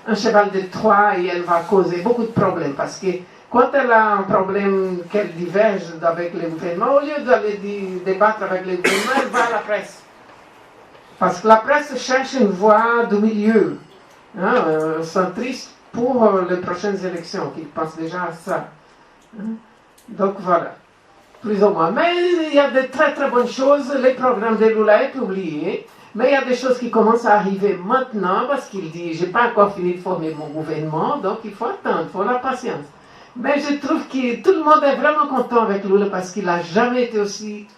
un cheval de Troie, et elle va causer beaucoup de problèmes, parce que quand elle a un problème qu'elle diverge avec le gouvernement, au lieu d'aller débattre avec le gouvernement, elle va à la presse. Parce que la presse cherche une voie du milieu, hein, centriste pour les prochaines élections, qui pensent déjà à ça. Hein. Donc voilà, plus ou moins. Mais il y a de très très bonnes choses. Les programmes de Lula est publié, mais il y a des choses qui commencent à arriver maintenant, parce qu'il dit, j'ai pas encore fini de former mon gouvernement, donc il faut attendre, il faut la patience. Mais je trouve que tout le monde est vraiment content avec Lula, parce qu'il n'a jamais été aussi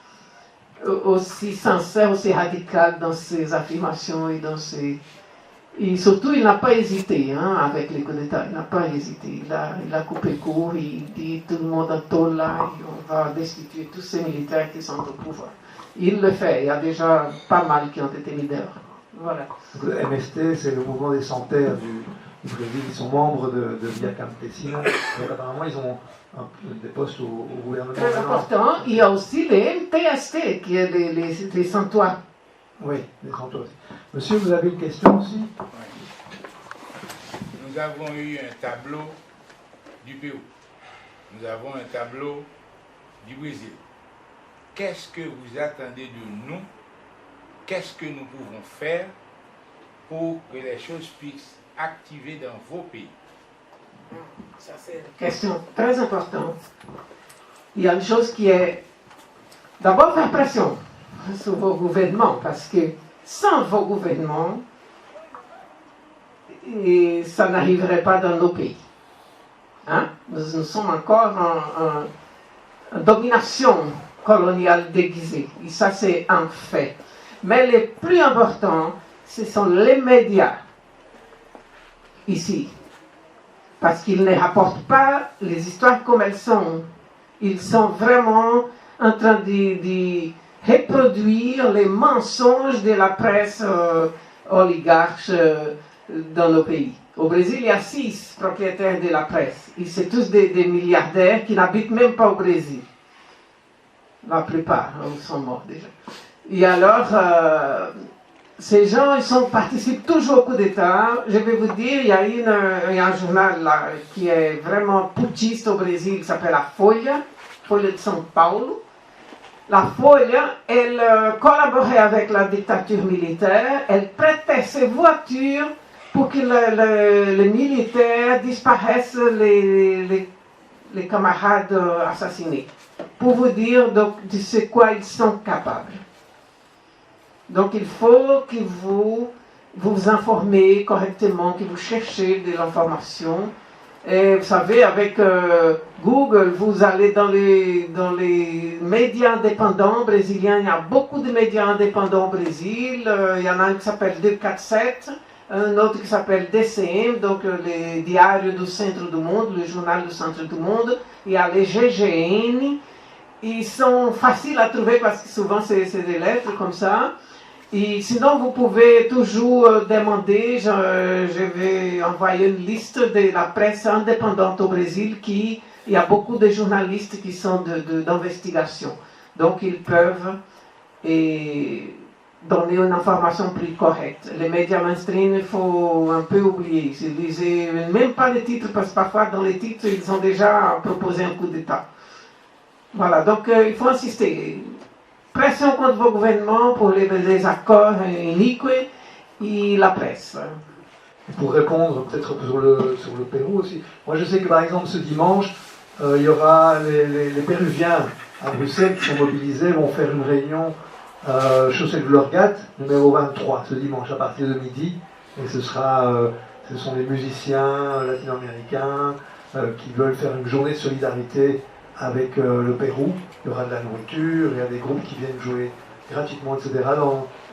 sincère, aussi radical dans ses affirmations et dans ses... Et surtout, il n'a pas hésité hein, avec les coups d'État, il n'a pas hésité. Il a coupé court, il dit tout le monde en tôle là, et on va destituer tous ces militaires qui sont au pouvoir. Il le fait, il y a déjà pas mal qui ont été mis dehors. Voilà. Le MST, c'est le mouvement des sans-terre du Brésil, ils sont membres de Via Campesina, donc apparemment ils ont des postes au gouvernement. Très important, il y a aussi les MTST, qui est les sans-toits. Oui, les sans-toits aussi. Monsieur, vous avez une question aussi? Nous avons eu un tableau du Pérou. Nous avons un tableau du Brésil. Qu'est-ce que vous attendez de nous? Qu'est-ce que nous pouvons faire pour que les choses puissent activer dans vos pays? Ça, c'est une question très importante. Il y a une chose qui est d'abord faire pression sur vos gouvernements, parce que sans vos gouvernements, ça n'arriverait pas dans nos pays. Hein? Nous sommes encore en domination coloniale déguisée, et ça c'est un fait. Mais le plus important, ce sont les médias ici, parce qu'ils ne rapportent pas les histoires comme elles sont. Ils sont vraiment en train de reproduire les mensonges de la presse oligarche dans nos pays. Au Brésil, il y a 6 propriétaires de la presse. Ils sont tous des milliardaires qui n'habitent même pas au Brésil. La plupart sont morts déjà. Et alors, ces gens, participent toujours au coup d'État. Je vais vous dire, il y a un journal là, qui est vraiment putschiste au Brésil, qui s'appelle La Folha, Folha de São Paulo. La Folha, elle collaborait avec la dictature militaire, elle prêtait ses voitures pour que les militaires disparaissent les camarades assassinés. Pour vous dire donc, de ce quoi ils sont capables. Donc il faut que vous vous informez correctement, que vous cherchez de l'information. Et vous savez, avec Google, vous allez dans les médias indépendants brésiliens. Il y a beaucoup de médias indépendants au Brésil. Il y en a un qui s'appelle 247, un autre qui s'appelle DCM, donc les diários do Centro do Mundo, le journal du Centre du Monde. Il y a les GGN. Ils sont faciles à trouver parce que souvent c'est des lettres comme ça. Et sinon, vous pouvez toujours demander, je vais envoyer une liste de la presse indépendante au Brésil, il y a beaucoup de journalistes qui sont d'investigation. Donc, ils peuvent donner une information plus correcte. Les médias mainstream, il faut un peu oublier. Lisez même pas les titres, parce que parfois, dans les titres, ils ont déjà proposé un coup d'État. Voilà, donc il faut insister. Pression contre vos gouvernements pour les accords iniques et la presse. Pour répondre peut-être sur le Pérou aussi. Moi je sais que par exemple ce dimanche, il y aura les Péruviens à Bruxelles qui sont mobilisés, vont faire une réunion Chaussée de Vlorgat, numéro 23, ce dimanche à partir de midi. Et ce sont des musiciens latino-américains qui veulent faire une journée de solidarité avec le Pérou. Il y aura de la nourriture, il y a des groupes qui viennent jouer gratuitement, etc.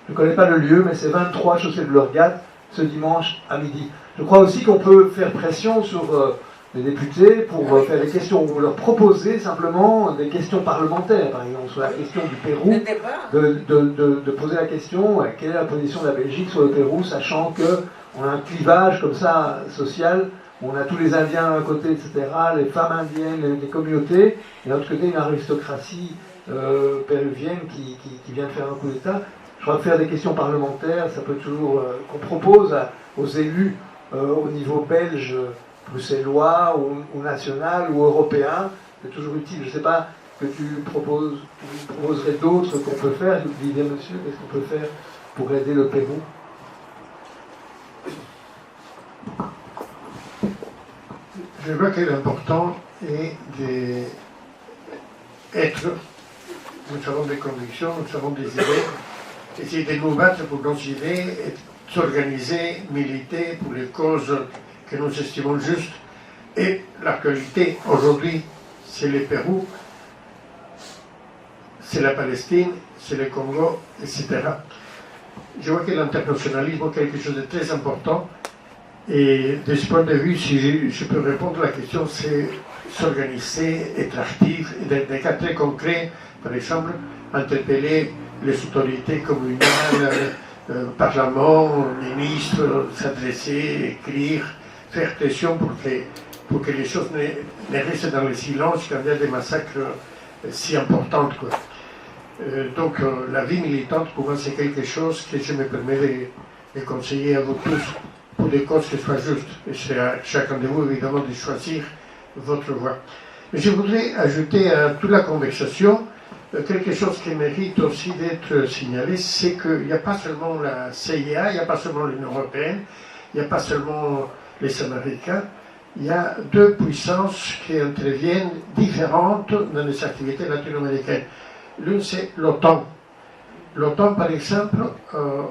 Je ne connais pas le lieu, mais c'est 23 Chaussée de Vlorgat, ce dimanche à midi. Je crois aussi qu'on peut faire pression sur les députés pour faire des questions, ou leur proposer simplement des questions parlementaires, par exemple, sur la question du Pérou, de poser la question, quelle est la position de la Belgique sur le Pérou, sachant qu'on a un clivage comme ça, social, où on a tous les Indiens d'un côté, etc., les femmes indiennes, les communautés, et de l'autre côté, une aristocratie péruvienne qui vient de faire un coup d'État. Je crois que faire des questions parlementaires, ça peut toujours, qu'on propose aux élus au niveau belge, bruxellois ou national ou européen, c'est toujours utile. Je ne sais pas que tu proposerais d'autres qu'on peut faire. Vous disiez, monsieur, qu'est-ce qu'on peut faire pour aider le Pérou? Je vois que l'important est d'être, nous avons des convictions, nous avons des idées, essayer de nous battre pour nos idées, et s'organiser, militer pour les causes que nous estimons justes. Et l'actualité, aujourd'hui, c'est le Pérou, c'est la Palestine, c'est le Congo, etc. Je vois que l'internationalisme est quelque chose de très important. Et de ce point de vue, si je peux répondre à la question, c'est s'organiser, être actif, et dans des cas très concrets, par exemple, interpeller les autorités communales, Parlement, ministres, s'adresser, écrire, faire pression pour que les choses ne restent dans le silence quand il y a des massacres si importants. Donc la vie militante, pour moi, c'est quelque chose que je me permets de conseiller à vous tous pour des causes qui soient justes. Et c'est à chacun de vous, évidemment, de choisir votre voie. Mais je voudrais ajouter à toute la conversation quelque chose qui mérite aussi d'être signalé, c'est qu'il n'y a pas seulement la CIA, il n'y a pas seulement l'Union européenne, il n'y a pas seulement les Américains, il y a deux puissances qui interviennent différentes dans les activités latino-américaines. L'une, c'est l'OTAN. L'OTAN, par exemple,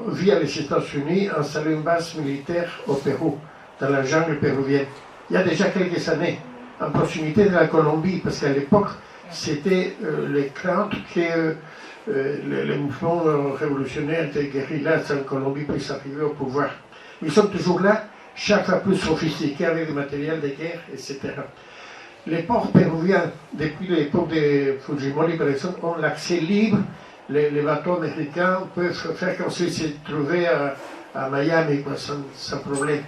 via les États-Unis, a installé une base militaire au Pérou, dans la jungle péruvienne. Il y a déjà quelques années, en proximité de la Colombie, parce qu'à l'époque, c'était les craintes que les mouvements révolutionnaires des guérillas en Colombie puissent arriver au pouvoir. Ils sont toujours là, chaque fois plus sophistiqués avec du matériel de guerre, etc. Les ports péruviens, depuis l'époque de Fujimori, par exemple, ont l'accès libre. Les bateaux américains peuvent faire comme s'ils se trouvaient à Miami, quoi, sans problème,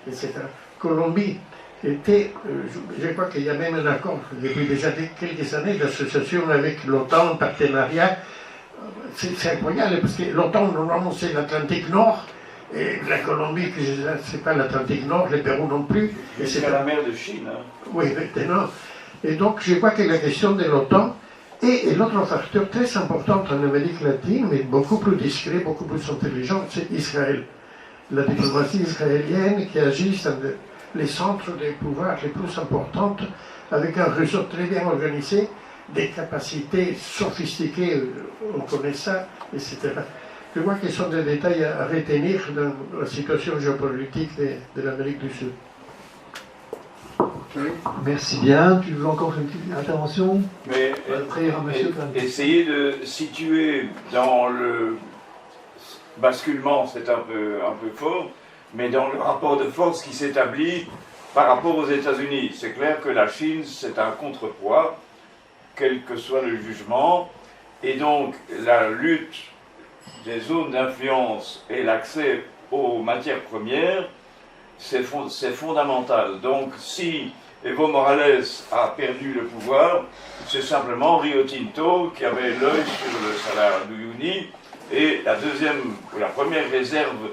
etc. Colombie était, je crois qu'il y a même un accord depuis déjà quelques années d'association avec l'OTAN, en partenariat. C'est incroyable parce que l'OTAN, normalement, c'est l'Atlantique Nord. Et la Colombie, c'est pas l'Atlantique Nord, le Pérou non plus. Et c'est la mer de Chine. Hein. Oui, maintenant. Et donc, je crois que la question de l'OTAN et l'autre facteur très important en Amérique latine, mais beaucoup plus discret, beaucoup plus intelligent, c'est Israël. La diplomatie israélienne qui agit dans les centres de pouvoir les plus importantes, avec un réseau très bien organisé, des capacités sophistiquées, on connaît ça, etc. Je vois que ce sont des détails à retenir dans la situation géopolitique de l'Amérique du Sud. Okay. Merci bien. Tu veux encore faire une petite intervention? Mais essayez de situer dans le basculement, c'est un peu fort, mais dans le rapport de force qui s'établit par rapport aux États-Unis. C'est clair que la Chine, c'est un contrepoids, quel que soit le jugement, et donc la lutte des zones d'influence et l'accès aux matières premières, c'est fondamental. Donc si Evo Morales a perdu le pouvoir, c'est simplement Rio Tinto qui avait l'œil sur le Salar d'Uyuni et la première réserve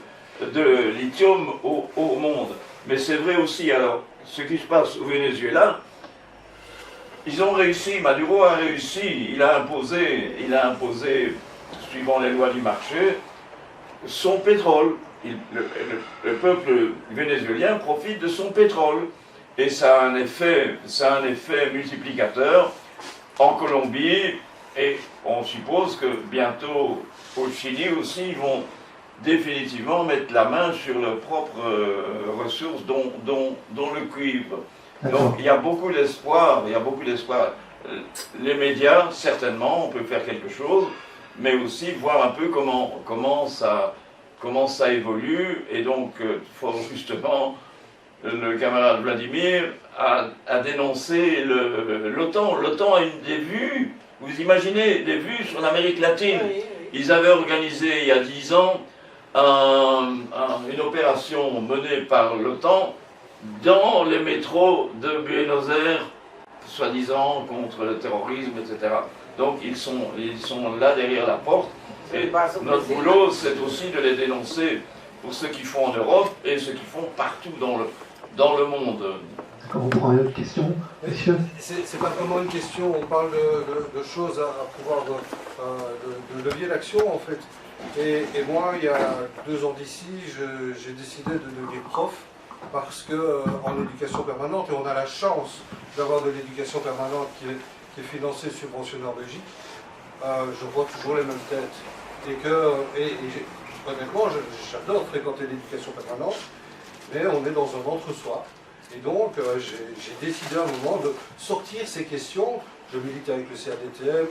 de lithium au monde. Mais c'est vrai aussi, alors, ce qui se passe au Venezuela, ils ont réussi, Maduro a réussi, il a imposé, suivant les lois du marché, son pétrole. Le peuple vénézuélien profite de son pétrole. Et ça a un effet multiplicateur en Colombie Et on suppose que bientôt, au Chili aussi, ils vont définitivement mettre la main sur leurs propres ressources, dont le cuivre. Donc il y a beaucoup d'espoir, Les médias, certainement, on peut faire quelque chose, mais aussi voir un peu comment ça évolue. Et donc, fort justement, le camarade Vladimir a dénoncé l'OTAN. L'OTAN a des vues, vous imaginez, des vues sur l'Amérique latine. Ils avaient organisé il y a 10 ans une opération menée par l'OTAN dans les métros de Buenos Aires, soi-disant contre le terrorisme, etc. Donc ils sont là derrière la porte. Et notre boulot, c'est aussi de les dénoncer pour ce qu'ils font en Europe et ce qu'ils font partout dans le monde. D'accord, on prend une autre question, monsieur. C'est pas vraiment une question, on parle de choses à pouvoir, de levier d'action en fait. Et moi, il y a 2 ans d'ici, j'ai décidé de devenir prof parce que en éducation permanente, et on a la chance d'avoir de l'éducation permanente qui est financée, subventionnée en Belgique, je vois toujours les mêmes têtes. Et honnêtement, j'adore fréquenter l'éducation permanente, mais on est dans un entre-soi. Et donc, j'ai décidé à un moment de sortir ces questions. Je milite avec le CADTM,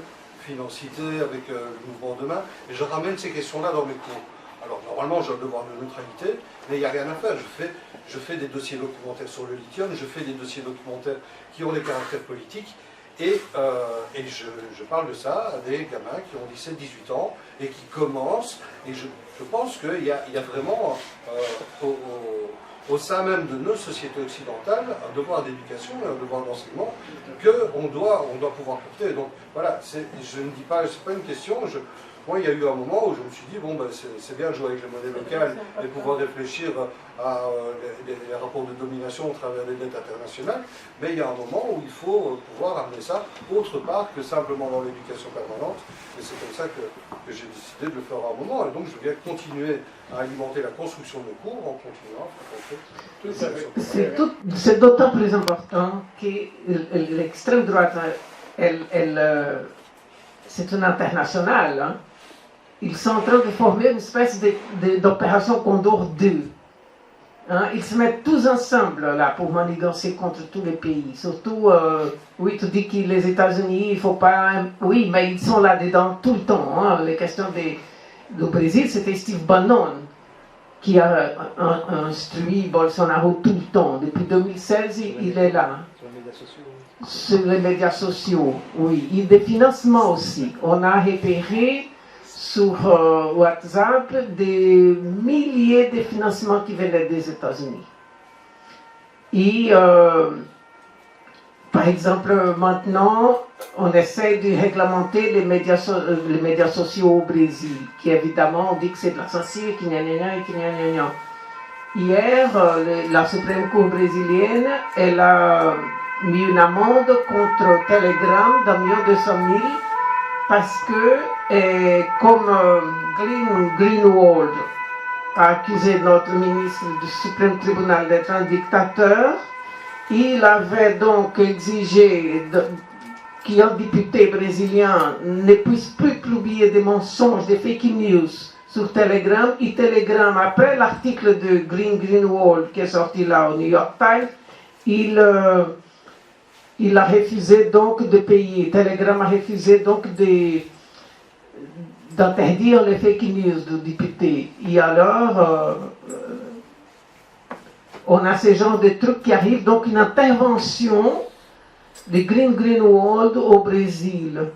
Financité, avec le mouvement Demain, et je ramène ces questions-là dans mes cours. Alors, normalement, j'ai un devoir de neutralité, mais il n'y a rien à faire. Je fais des dossiers documentaires sur le lithium, je fais des dossiers documentaires qui ont des caractères politiques, et je parle de ça à des gamins qui ont 17-18 ans et qui commencent, et je pense qu'il y a vraiment au sein même de nos sociétés occidentales un devoir d'éducation et un devoir d'enseignement qu'on doit pouvoir porter. Donc voilà, je ne dis pas, c'est pas une question. Moi, il y a eu un moment où je me suis dit, bon, ben, c'est bien de jouer avec les monnaies locales et pouvoir réfléchir à les rapports de domination au travers des dettes internationales, mais il y a un moment où il faut pouvoir amener ça autre part que simplement dans l'éducation permanente, et c'est comme ça que j'ai décidé de le faire à un moment, et donc je vais continuer à alimenter la construction de cours en continuant à fréquenter. C'est d'autant plus important que l'extrême droite, c'est une internationale. Hein. Ils sont en train de former une espèce d'opération Condor 2. Hein. Ils se mettent tous ensemble là pour manigancer contre tous les pays. Surtout, oui, tu dis que les États-Unis, il ne faut pas... Oui, mais ils sont là-dedans tout le temps. Hein. Les questions du Brésil, c'était Steve Bannon qui a instruit Bolsonaro tout le temps. Depuis 2016, il est là. Sur les médias sociaux, oui. Et des financements aussi. On a repéré sur WhatsApp des milliers de financements qui venaient des États-Unis. Et par exemple, maintenant, on essaie de réglementer les médias sociaux au Brésil, qui évidemment, on dit que c'est de la censure, qui gna gna et qui gna gna. Hier, la Suprême Cour brésilienne, elle a mis une amende contre Telegram d'1,2 million parce que, comme Greenwald a accusé notre ministre du Suprême Tribunal d'être un dictateur, il avait donc exigé qu'un député brésilien ne puisse plus publier des mensonges, des fake news sur Telegram. Et Telegram, après l'article de Greenwald qui est sorti là au New York Times, il a refusé donc de payer. Telegram a refusé donc d'interdire les fake news du député. Et alors, on a ce genre de trucs qui arrivent, donc une intervention de Greenwald au Brésil.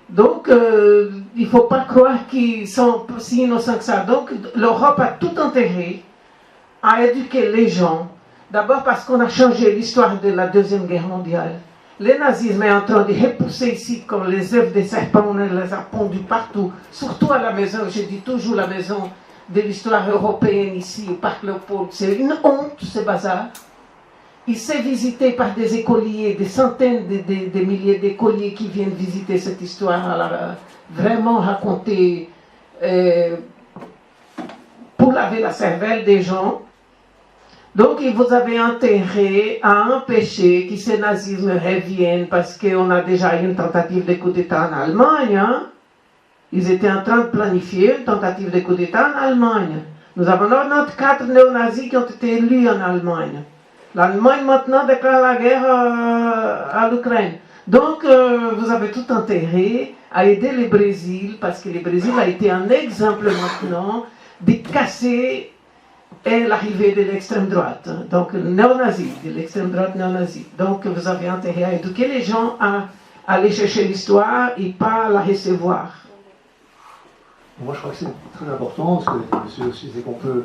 Donc, il ne faut pas croire qu'ils sont si innocents que ça. Donc, l'Europe a tout intérêt à éduquer les gens. D'abord parce qu'on a changé l'histoire de la Deuxième Guerre mondiale. Le nazisme est en train de repousser ici comme les œufs des serpents, on les a pondus partout, surtout à la maison, je dis toujours la maison de l'histoire européenne ici, au Parc Léopold. C'est une honte, ce bazar. Il s'est visité par des écoliers, des centaines de milliers d'écoliers qui viennent visiter cette histoire, alors, vraiment raconter, pour laver la cervelle des gens. Donc, vous avez intérêt à empêcher que ce nazisme revienne parce qu'on a déjà eu une tentative de coup d'État en Allemagne. Hein? Ils étaient en train de planifier une tentative de coup d'État en Allemagne. Nous avons 94 néo-nazis qui ont été élus en Allemagne. L'Allemagne maintenant déclare la guerre à l'Ukraine. Donc, vous avez tout intérêt à aider le Brésil parce que le Brésil a été un exemple maintenant de casser l'arrivée de l'extrême droite, donc néo-nazi, de l'extrême droite néo-nazi. Donc vous avez intérêt à éduquer les gens à aller chercher l'histoire et pas la recevoir. Moi je crois que c'est très important, ce que dit monsieur aussi, c'est qu'on peut,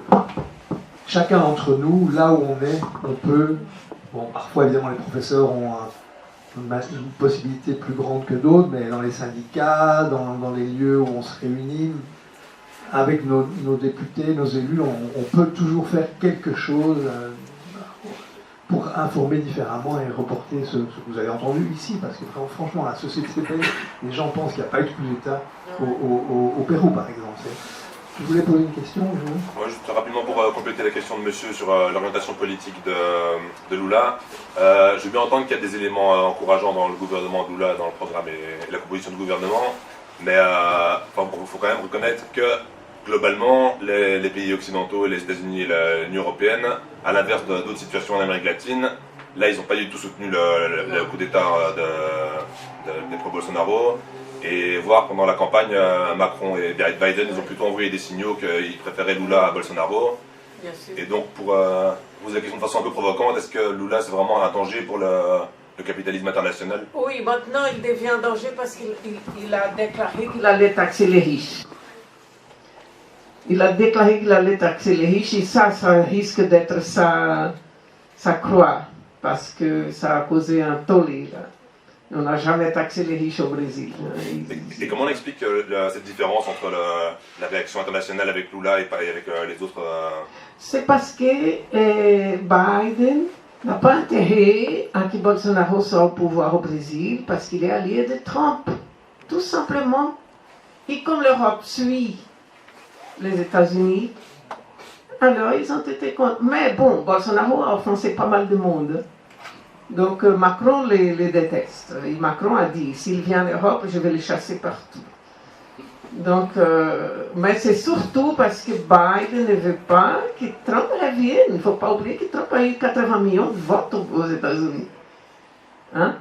chacun d'entre nous, là où on est, on peut, bon parfois évidemment les professeurs ont une possibilité plus grande que d'autres, mais dans les syndicats, dans les lieux où on se réunit, avec nos députés, nos élus, on peut toujours faire quelque chose pour informer différemment et reporter ce que vous avez entendu ici, parce que franchement, la société belge, les gens pensent qu'il n'y a pas eu de coup d'État au Pérou, par exemple. Tu voulais poser une question, Jean ? Moi, juste rapidement pour compléter la question de monsieur sur l'orientation politique de Lula. Je veux bien entendre qu'il y a des éléments encourageants dans le gouvernement de Lula, dans le programme et la composition du gouvernement, mais il faut quand même reconnaître que globalement, les pays occidentaux, les États-Unis et l'Union européenne, à l'inverse d'autres situations en Amérique latine, là, ils n'ont pas du tout soutenu le coup d'État des pro-Bolsonaro. Et voir pendant la campagne, Macron et Biden, ils ont plutôt envoyé des signaux qu'ils préféraient Lula à Bolsonaro. Et donc, pour poser la question de façon un peu provocante, est-ce que Lula, c'est vraiment un danger pour le capitalisme international? Oui, maintenant, il devient un danger parce qu'il a déclaré qu'il allait taxer les riches. Il a déclaré qu'il allait taxer les riches et ça risque d'être sa croix parce que ça a causé un tollé. Là. On n'a jamais taxé les riches au Brésil. Et comment on explique cette différence entre la réaction internationale avec Lula et avec les autres C'est parce que Biden n'a pas intérêt à que Bolsonaro soit au pouvoir au Brésil parce qu'il est allié de Trump, tout simplement. Et comme l'Europe suit les États-Unis, alors ils ont été contre. Mais bon, Bolsonaro a offensé pas mal de monde. Donc Macron les déteste. Et Macron a dit, s'il vient en Europe, je vais les chasser partout. Donc, mais c'est surtout parce que Biden ne veut pas que Trump revienne. Il ne faut pas oublier que Trump a eu 80 millions de votes aux États-Unis. Hein?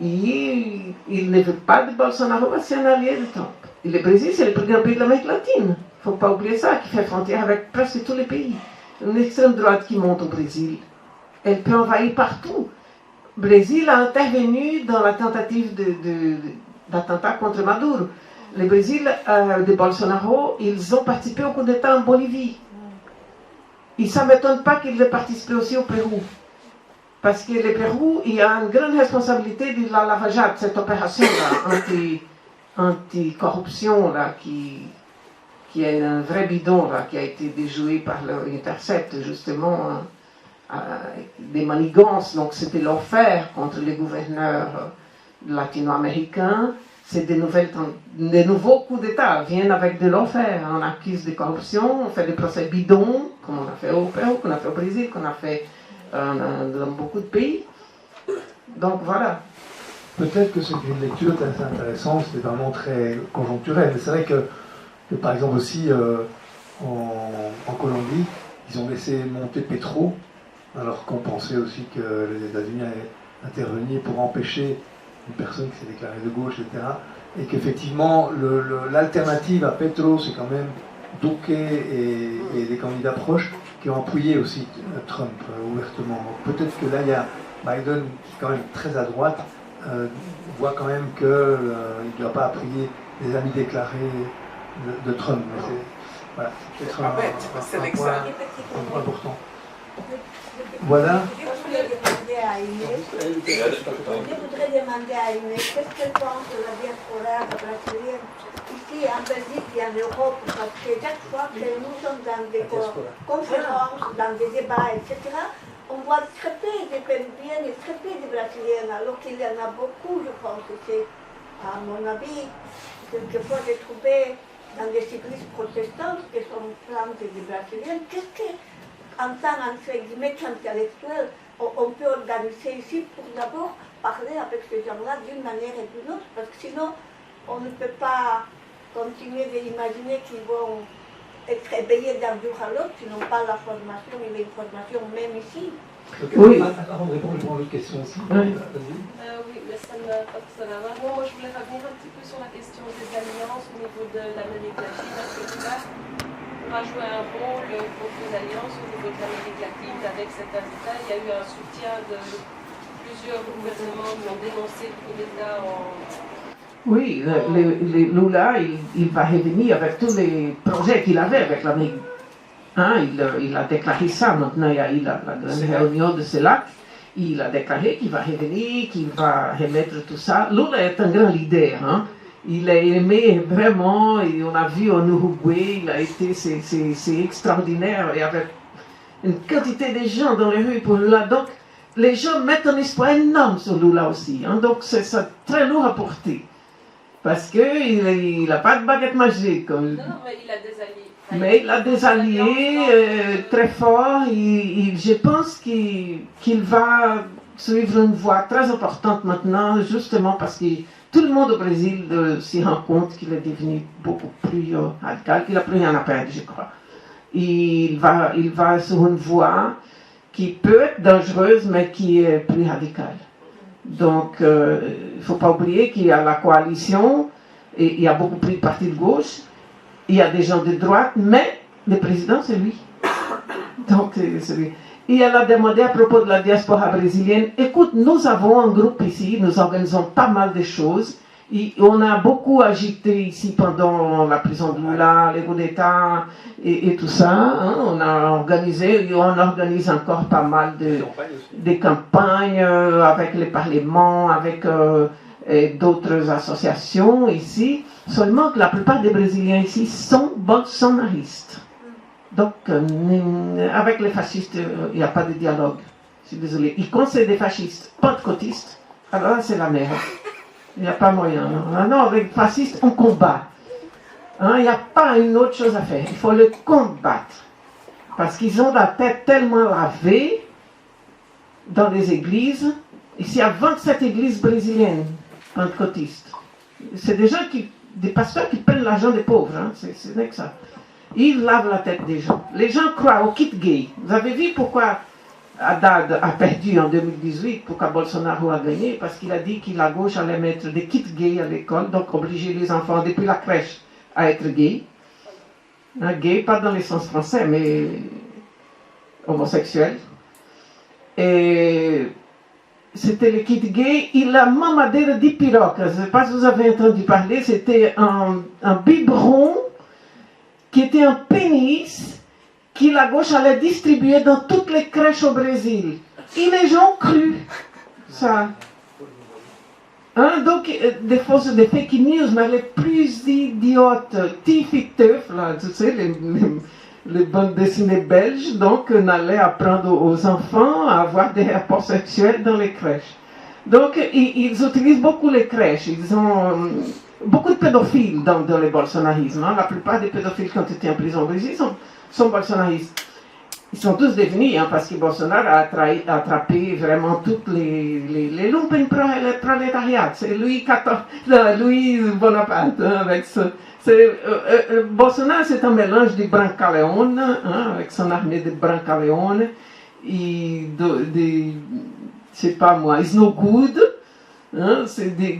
Et il ne veut pas de Bolsonaro parce que c'est un allié de Trump. Et le Brésil, c'est le plus grand pays de l'Amérique latine. Il ne faut pas oublier ça, qui fait frontière avec presque tous les pays. Une extrême droite qui monte au Brésil, elle peut envahir partout. Le Brésil a intervenu dans la tentative d'attentat contre Maduro. Le Brésil de Bolsonaro, ils ont participé au coup d'État en Bolivie. Et ça ne m'étonne pas qu'ils aient participé aussi au Pérou. Parce que le Pérou, il y a une grande responsabilité de la Lava Jato, cette opération-là, anti-corruption, là, qui est un vrai bidon, là, qui a été déjoué par l'Intercept, justement, des manigances. Donc c'était l'enfer contre les gouverneurs latino-américains. C'est des nouveaux coups d'État viennent avec de l'enfer. On accuse de corruption, on fait des procès bidons, comme on a fait au Pérou, qu'on a fait au Brésil, qu'on a fait dans beaucoup de pays. Donc voilà. Peut-être que c'est une lecture assez intéressante, c'est vraiment très conjoncturel. Mais c'est vrai que par exemple aussi en Colombie, ils ont laissé monter Petro, alors qu'on pensait aussi que les États-Unis allaient intervenir pour empêcher une personne qui s'est déclarée de gauche, etc. Et qu'effectivement, l'alternative à Petro, c'est quand même Duque et des candidats proches qui ont appuyé aussi Trump ouvertement. Donc peut-être que là, il y a Biden, qui est quand même très à droite, voit quand même qu'il ne doit pas appuyer les amis déclarés de Trump. Mais voilà, c'est peut-être un point important. Voilà. Je voudrais demander à Inès qu'est-ce qu'elle pense de la diaspora brésilienne ici en Belgique et en Europe, parce que chaque fois que nous sommes dans des conférences, dans des débats, etc., on voit très peu de Péruviennes et très peu de Brésiliennes, alors qu'il y en a beaucoup, je pense que c'est, à mon avis, quelquefois j'ai trouvé dans les églises protestantes qui sont pleines de Brésiliennes, qu'est-ce que en tant qu'intellectuel, on peut organiser ici pour d'abord parler avec ces gens-là d'une manière et d'une autre, parce que sinon, on ne peut pas continuer d'imaginer qu'ils vont être éveillés d'un jour à l'autre, s'ils n'ont pas la formation et l'information même ici. Oui. Avant de répondre, je prends l'autre question aussi. Oui, mais ça me pas que ça va voir. Moi, je voulais revenir un petit peu sur la question des alliances au niveau de l'Amérique latine. Est-ce que là, on a joué un rôle pour les alliances au niveau de l'Amérique latine avec cet invitat? Il y a eu un soutien de plusieurs gouvernements qui ont dénoncé le coup d'État en... Oui, Lula, il va revenir avec tous les projets qu'il avait avec l'Amérique. Hein, il a déclaré ça maintenant, il y a eu la grande réunion de CELAC. Il a déclaré qu'il va revenir, qu'il va remettre tout ça. Lula est un grand leader. Hein. Il est aimé vraiment, et on a vu en Uruguay, il a été, c'est extraordinaire. Il y avait une quantité de gens dans les rues pour Lula. Donc, les gens mettent un espoir énorme sur Lula aussi. Hein. Donc, c'est ça très lourd à porter. Parce qu'il n'a pas de baguette magique. Non, mais il a des alliés. Mais il a des alliés très forts. Je pense qu'il va suivre une voie très importante maintenant, justement parce que tout le monde au Brésil s'y rend compte qu'il est devenu beaucoup plus radical, qu'il n'a plus rien à perdre, je crois. Il va sur une voie qui peut être dangereuse, mais qui est plus radicale. Donc, il ne faut pas oublier qu'il y a la coalition, et il y a beaucoup plus de partis de gauche, il y a des gens de droite, mais le président, c'est lui. Donc, c'est lui. Et elle a demandé à propos de la diaspora brésilienne, écoute, nous avons un groupe ici, nous organisons pas mal de choses, et on a beaucoup agité ici pendant la prison de Lula, les coups d'État et tout ça. Hein. On a organisé, et on organise encore pas mal de campagnes avec les parlements, avec d'autres associations ici. Seulement que la plupart des Brésiliens ici sont bolsonaristes. Donc, avec les fascistes, il n'y a pas de dialogue. Je suis désolé. Et quand c'est des fascistes pentecôtistes, alors là, c'est la merde. Il n'y a pas moyen. Non, avec les fascistes, on combat. Hein, il n'y a pas une autre chose à faire. Il faut les combattre. Parce qu'ils ont la tête tellement lavée dans les églises. Ici, il y a 27 églises brésiliennes pentecôtistes. C'est des pasteurs qui prennent l'argent des pauvres. Hein, ce n'est que ça. Ils lavent la tête des gens. Les gens croient au kit gay. Vous avez vu pourquoi Haddad a perdu en 2018, pourquoi Bolsonaro a gagné? Parce qu'il a dit que la gauche allait mettre des kits gays à l'école, donc obliger les enfants depuis la crèche à être gays. Hein, gay, pas dans le sens français, mais homosexuel. Et c'était le kit gay et la mamadeira de piroca. Je ne sais pas si vous avez entendu parler, c'était un biberon qui était un pénis que la gauche allait distribuer dans toutes les crèches au Brésil. Et les gens ont cru ça. Hein, donc, des fausses, des fake news, mais les plus idiotes, Tiff et Teuf, là, tu sais, les bandes dessinées belges, donc on allait apprendre aux enfants à avoir des rapports sexuels dans les crèches. Donc, ils utilisent beaucoup les crèches. Ils ont beaucoup de pédophiles dans le bolsonarisme. Hein. La plupart des pédophiles qui ont été en prison au Brésil sont bolsonaristes. Ils sont tous devenus, hein, parce que Bolsonaro a attrapé vraiment toutes les lumpen prolétariat. C'est Louis Bonaparte, hein, avec ce... Bolsonaro, c'est un mélange de Brancaleone, hein, avec son armée de Brancaleone, et je sais pas moi, It's No Good, hein,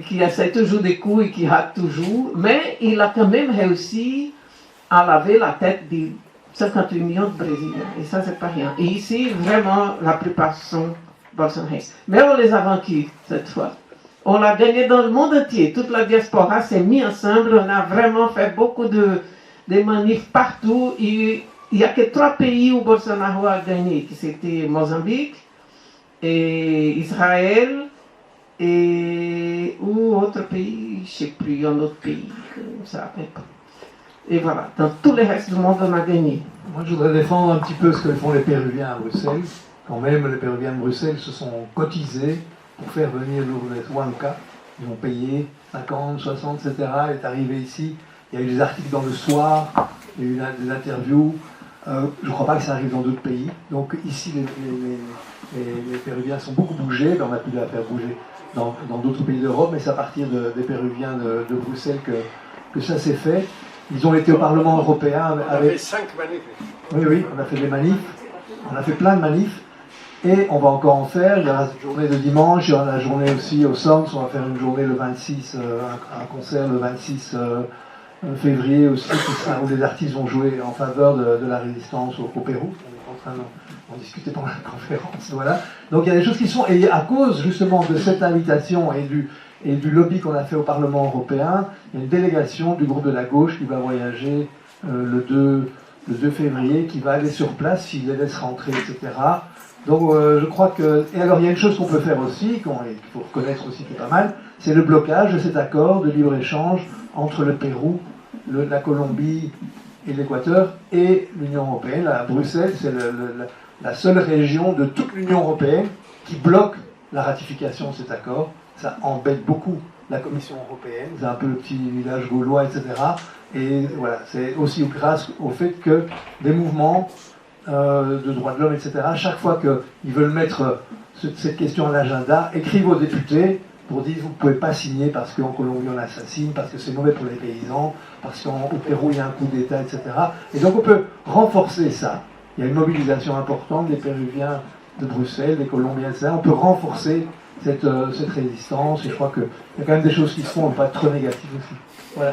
qui essaie toujours des coups et qui rate toujours, mais il a quand même réussi à laver la tête de 58 millions de Brésiliens, et ça c'est pas rien. Et ici, vraiment, la plupart sont bolsonaristes. Mais on les a vaincus cette fois. On l'a gagné dans le monde entier. Toute la diaspora s'est mise ensemble. On a vraiment fait beaucoup de manifs partout. Il n'y a que 3 pays où Bolsonaro a gagné. C'était Mozambique, et Israël, et ou autre pays, je ne sais plus, un autre pays. Ça, et voilà, dans tous les restes du monde, on a gagné. Moi, je voudrais défendre un petit peu ce que font les Péruviens à Bruxelles. Quand même, les Péruviens de Bruxelles se sont cotisés pour faire venir Lourdes Huanca. Ils ont payé 50, 60, etc. Il est arrivé ici. Il y a eu des articles dans le Soir, il y a eu des interviews. Je ne crois pas que ça arrive dans d'autres pays. Donc ici, les Péruviens sont beaucoup bougés. On a pu les faire bouger dans d'autres pays d'Europe, mais c'est à partir des Péruviens de Bruxelles que ça s'est fait. Ils ont été au Parlement européen On avait 5 manifs. Oui, on a fait des manifs. On a fait plein de manifs. Et on va encore en faire. Il y aura cette journée de dimanche. Il y aura la journée aussi au Sons. On va faire une journée le 26, un concert le 26 février aussi, où les artistes vont jouer en faveur de la résistance au Pérou. On est en train d'en discuter pendant la conférence. Voilà. Donc il y a des choses qui sont... Et à cause justement de cette invitation et du lobby qu'on a fait au Parlement européen, il y a une délégation du groupe de la gauche qui va voyager le 2 février, qui va aller sur place s'ils les laissent rentrer, etc. Donc je crois que... Et alors il y a une chose qu'on peut faire aussi, qu'il faut reconnaître aussi qui est pas mal, c'est le blocage de cet accord de libre-échange entre le Pérou, la Colombie et l'Équateur et l'Union européenne. À Bruxelles, c'est la seule région de toute l'Union européenne qui bloque la ratification de cet accord. Ça embête beaucoup la Commission européenne, c'est un peu le petit village gaulois, etc. Et voilà, c'est aussi grâce au fait que des mouvements de droits de l'homme, etc., chaque fois qu'ils veulent mettre cette question à l'agenda, écrivent aux députés pour dire vous ne pouvez pas signer parce qu'en Colombie on assassine, parce que c'est mauvais pour les paysans, parce qu'au Pérou il y a un coup d'État, etc. Et donc on peut renforcer ça. Il y a une mobilisation importante des Péruviens de Bruxelles, des Colombiens, etc. On peut renforcer cette résistance, et je crois qu'il y a quand même des choses qui se font, pas trop négatives aussi. Voilà.